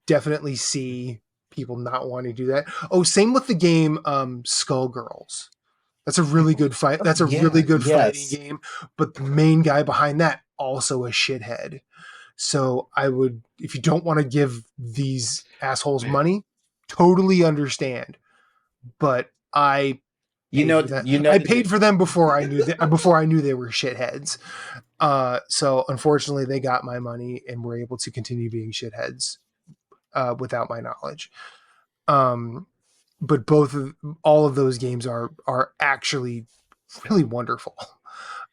definitely see people not wanting to do that. Oh, same with the game Skullgirls. That's a really good fight. That's a really good fighting game, but the main guy behind that also a shithead. So I would, if you don't want to give these assholes money, totally understand. But I paid for them before I knew they were shitheads. So unfortunately, they got my money and were able to continue being shitheads without my knowledge. But all of those games are actually really wonderful.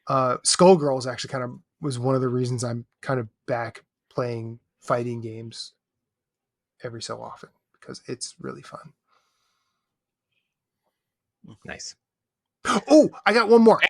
Skullgirls actually kind of was one of the reasons I'm kind of back playing fighting games every so often, because it's really fun. Nice. Oh, I got one more.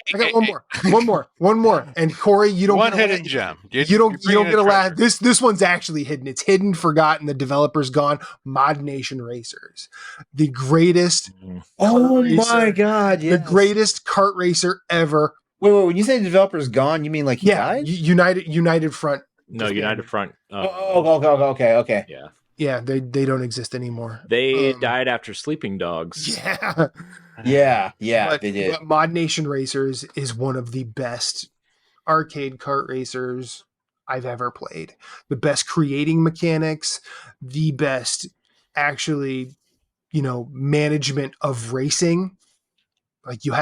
One more. And Corey, you don't one get hidden gem. You don't get a laugh. This one's actually hidden. It's hidden, forgotten. The developer's gone. Mod Nation Racers, the greatest. Oh my god! Yes. The greatest kart racer ever. Wait. When you say the developer's gone, you mean like he died? United Front. No, United Front. Okay. Yeah. Yeah, they don't exist anymore. They died after Sleeping Dogs. Yeah. They did. But Mod Nation Racers is one of the best arcade kart racers I've ever played. The best creating mechanics, the best actually, management of racing. Like you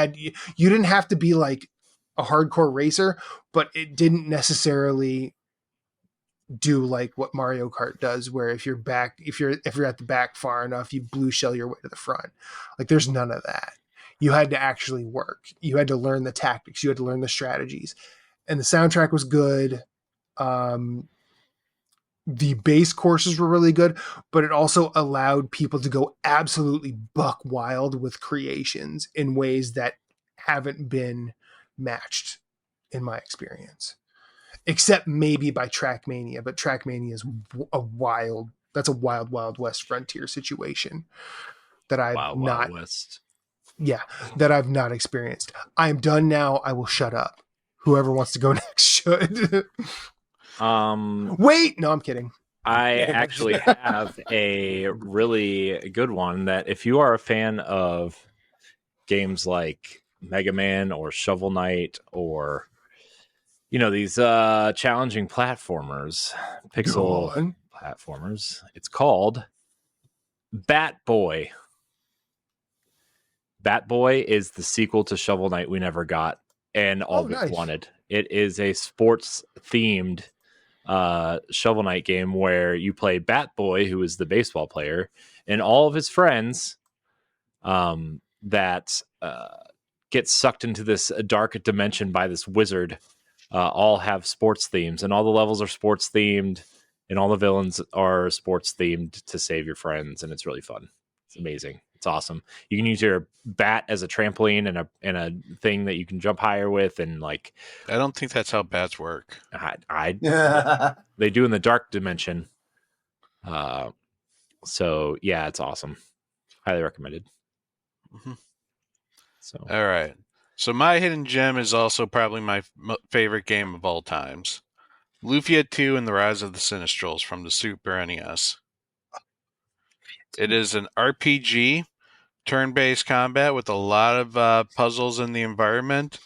didn't have to be like a hardcore racer, but it didn't necessarily do like what Mario Kart does, where if you're at the back far enough, you blue shell your way to the front. Like there's none of that. You had to actually work. You had to learn the tactics. You had to learn the strategies, and the soundtrack was good. The base courses were really good, but it also allowed people to go absolutely buck wild with creations in ways that haven't been matched in my experience, except maybe by Trackmania. But Trackmania is that's a wild west frontier situation that I've Wild West. Yeah, that I've not experienced. I am done now. I will shut up. Whoever wants to go next should. Wait, no, I'm kidding. I actually have a really good one that if you are a fan of games like Mega Man or Shovel Knight or these challenging platformers, pixel platformers, it's called Bat Boy. Bat Boy is the sequel to Shovel Knight we never got and always wanted. It is a sports themed Shovel Knight game where you play Bat Boy, who is the baseball player, and all of his friends that get sucked into this dark dimension by this wizard all have sports themes, and all the levels are sports themed, and all the villains are sports themed to save your friends, and it's really fun. It's amazing. It's awesome. You can use your bat as a trampoline and a thing that you can jump higher with, and like. I don't think that's how bats work. They do in the dark dimension. So yeah, it's awesome. Highly recommended. Mm-hmm. So all right. So my hidden gem is also probably my favorite game of all times. Lufia 2 and the Rise of the Sinistrals from the Super NES. It is an RPG, turn-based combat with a lot of puzzles in the environment,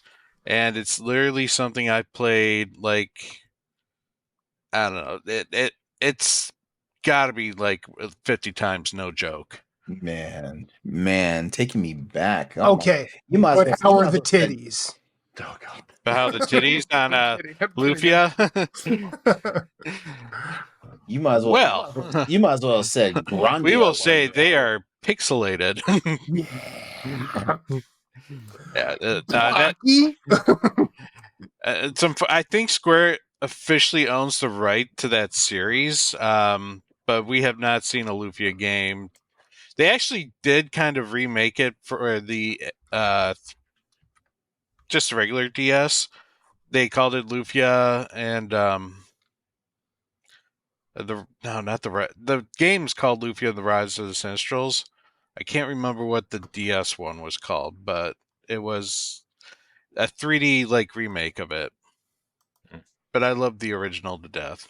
and it's literally something I played like, I don't know, it's got to be like 50 times, no joke. Man, taking me back. Okay, how are the titties? Oh God! But how the titties on Lufia? You might as well. Well, you might as well have said Grande. We will say they are pixelated. I think Square officially owns the right to that series, but we have not seen a Lufia game. They actually did kind of remake it for the just the regular DS. They called it Lufia, and the game's called Lufia: The Rise of the Sinistrals. I can't remember what the DS one was called, but it was a 3D like remake of it. But I love the original to death.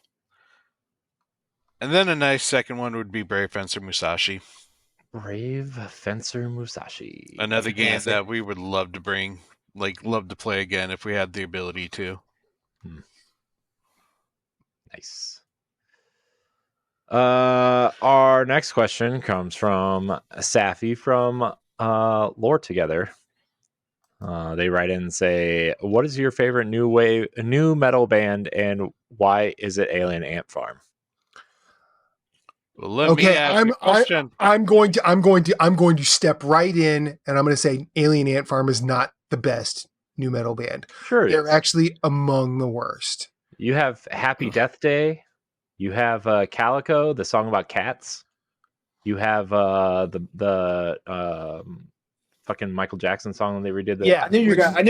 And then a nice second one would be Brave Fencer Musashi. Brave Fencer Musashi. Another game that we would love to bring, love to play again if we had the ability to. Nice. Our next question comes from Safi from Lore Together. They write in and say, "What is your favorite new metal band, and why is it Alien Ant Farm?" Well, let me ask you a question. I'm going to step right in, and I'm going to say Alien Ant Farm is not the best new metal band. Sure, they're actually among the worst. You have Happy Death Day. You have Calico, the song about cats. You have the fucking Michael Jackson song when they redid that. Yeah, I knew you were gonna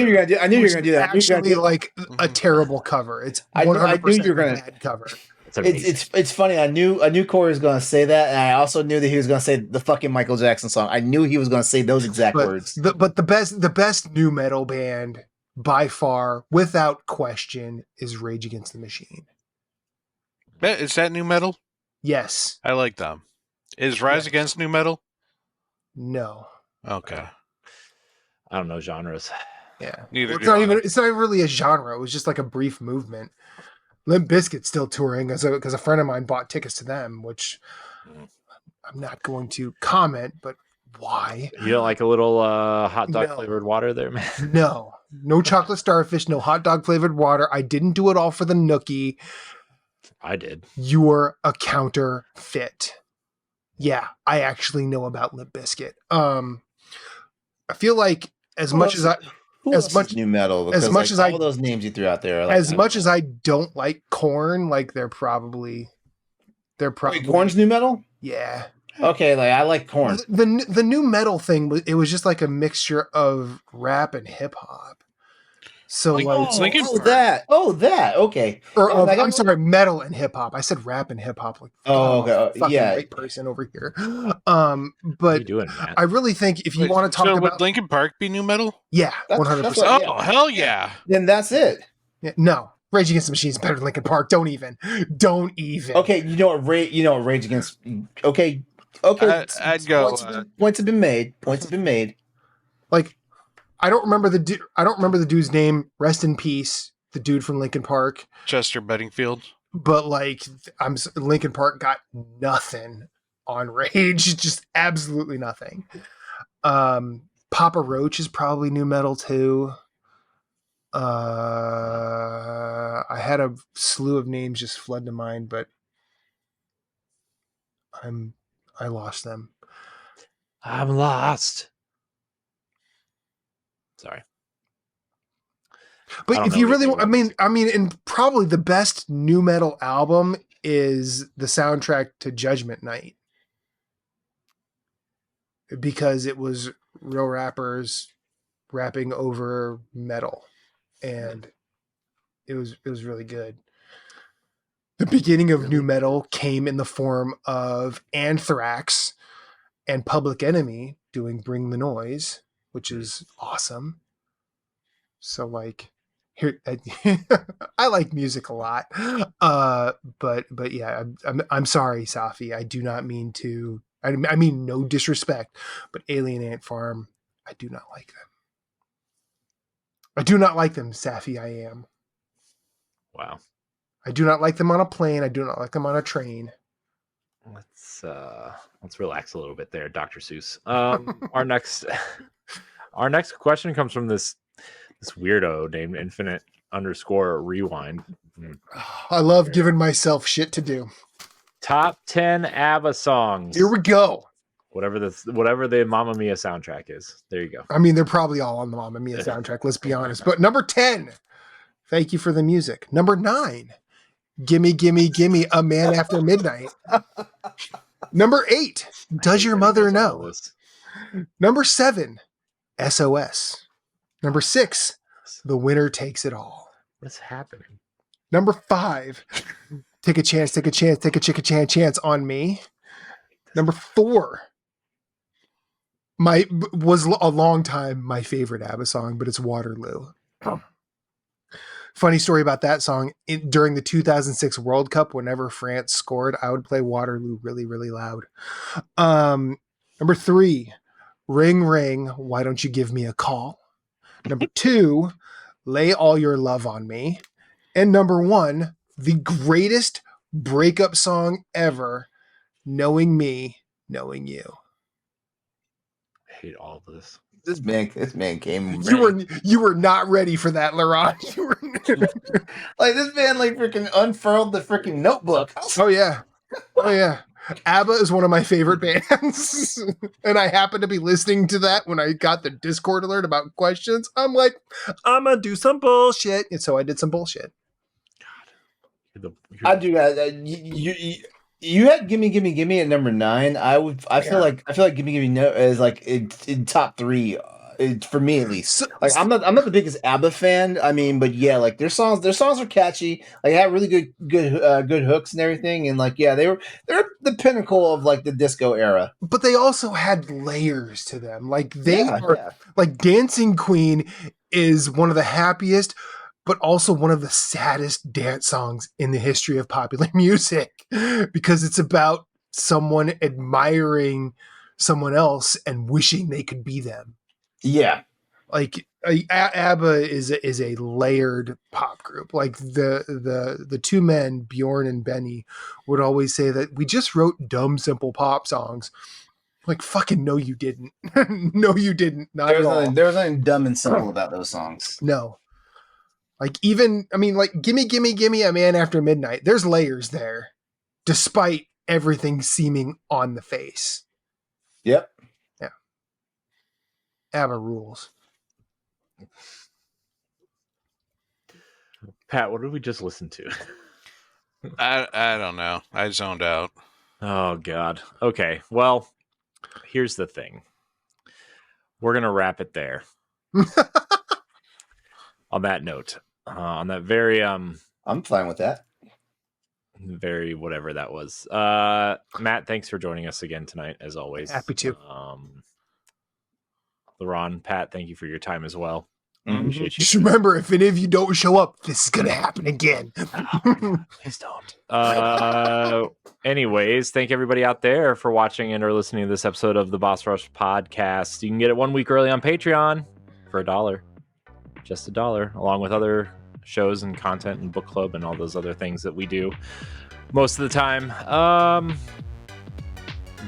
do that. Actually, like a terrible cover. It's 100% bad cover. It's funny. I knew Corey was gonna say that, and I also knew that he was gonna say the fucking Michael Jackson song. I knew he was gonna say those exact words. But the best new metal band by far, without question, is Rage Against the Machine. Is that new metal? Yes. I like them. Is Rise Against new metal? No. Okay. I don't know genres. Yeah. Neither. It's not even really a genre. It was just like a brief movement. Limp Bizkit's still touring because a friend of mine bought tickets to them, which I'm not going to comment, but why? You don't like a little hot dog flavored water there, man? No chocolate starfish, no hot dog flavored water. I didn't do it all for the nookie. I did. You're a counterfeit. Yeah, I actually know about Limp Bizkit. I feel like as much as new metal, as much as all those names you threw out there, as much as I don't like Korn, like they're probably Wait, Korn's new metal. Yeah. Okay, like I like Korn. The new metal thing, it was just like a mixture of rap and hip hop. So Linkin that. Okay. Or Yeah, like, I'm sorry, metal and hip hop. I said rap and hip hop. Like, okay. fucking Yeah. white person over here. What are you But doing, Matt? I really think if you want to talk so about, would Linkin Park be new metal? yeah, That's 100%. what- Oh, hell yeah. Then that's it. Yeah, no, Rage Against the Machine is better than Linkin Park. Don't even. Okay, you know what? Rage Against. Okay. I'd go. Points have been made. Points have been made. Like, I don't remember the dude's name. Rest in peace, the dude from Linkin Park. Chester Bedingfield. But like, Linkin Park got nothing on Rage, just absolutely nothing. Papa Roach is probably new metal too. I had a slew of names just flood to mind, but I lost them. I'm lost. Sorry. But if you really want, I mean, and probably the best new metal album is the soundtrack to Judgment Night, because it was real rappers rapping over metal, and it was really good. The beginning of new metal came in the form of Anthrax and Public Enemy doing Bring the Noise, which is awesome. So like, here, I like music a lot. But yeah, I'm sorry, Safi. I do not mean to, I mean no disrespect, but Alien Ant Farm, I do not like them. I do not like them, Safi. I am. Wow. I do not like them on a plane. I do not like them on a train. Let's relax a little bit there, Dr. Seuss. Our next question comes from this weirdo named Infinite_Rewind. I love giving myself shit to do. Top 10 ABBA songs. Here we go. Whatever the Mamma Mia soundtrack is. There you go. I mean, they're probably all on the Mamma Mia soundtrack, let's be honest. But number 10, Thank You for the Music. Number 9, Gimme, Gimme, Gimme, A Man After Midnight. Number 8, Does Your Mother Know? Number 7, SOS. Number 6, The Winner Takes It All. What's happening? Number 5, Take a Chance, Take a Chance, Take a Chance on Me. Number 4, was a long time my favorite ABBA song, but it's Waterloo. Funny story about that song. During the 2006 World Cup, whenever France scored, I would play Waterloo really, really loud. Number 3, Ring Ring, Why Don't You Give Me a Call? Number 2, Lay All Your Love on Me. And number 1, the greatest breakup song ever, Knowing Me, Knowing You. I hate all of this. This man came. You were not ready for that, LeRon. Like this man, like freaking unfurled the freaking notebook. Oh yeah. ABBA is one of my favorite bands, and I happened to be listening to that when I got the Discord alert about questions. I'm like, I'm gonna do some bullshit, and so I did some bullshit. God, I do that. You had Gimme Gimme Gimme at number 9. I feel like Gimme Gimme No is like in top 3 for me at least. Like I'm not the biggest ABBA fan. I mean, but yeah, like their songs are catchy. Like they have really good hooks and everything. And like yeah, they're the pinnacle of like the disco era. But they also had layers to them. Like like Dancing Queen is one of the happiest, but also one of the saddest dance songs in the history of popular music, because it's about someone admiring someone else and wishing they could be them. Yeah. Like ABBA is a layered pop group. Like the two men, Bjorn and Benny, would always say that we just wrote dumb, simple pop songs. Like, fucking no, you didn't. No, you didn't. Not at all. There was nothing dumb and simple about those songs. No. Like even, I mean, like Gimme, Gimme, Gimme, A Man After Midnight. There's layers there, despite everything seeming on the face. Yep. Yeah. ABBA rules. Pat, what did we just listen to? I don't know. I zoned out. Oh, God. Okay. Well, here's the thing. We're going to wrap it there. On that note, on that very... I'm fine with that. Very whatever that was. Matt, thanks for joining us again tonight, as always. Happy to. LeRon, Pat, thank you for your time as well. Appreciate you. Just remember, if any of you don't show up, this is going to happen again. Please don't. Anyways, thank everybody out there for watching and or listening to this episode of the Boss Rush podcast. You can get it 1 week early on Patreon for $1. Just $1, along with other shows and content and book club and all those other things that we do most of the time.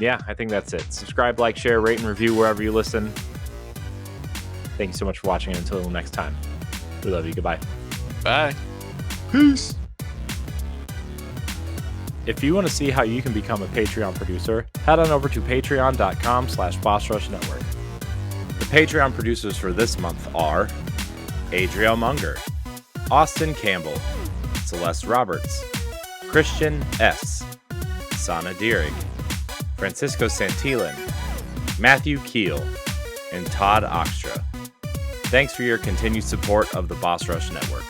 Yeah, I think that's it. Subscribe, like, share, rate, and review wherever you listen. Thank you so much for watching, and until next time, we love you. Goodbye. Bye. Peace. If you want to see how you can become a Patreon producer, head on over to patreon.com/BossRushNetwork. The Patreon producers for this month are Adriel Munger, Austin Campbell, Celeste Roberts, Christian S., Sana Deering, Francisco Santillan, Matthew Kiel, and Todd Oxtra. Thanks for your continued support of the Boss Rush Network.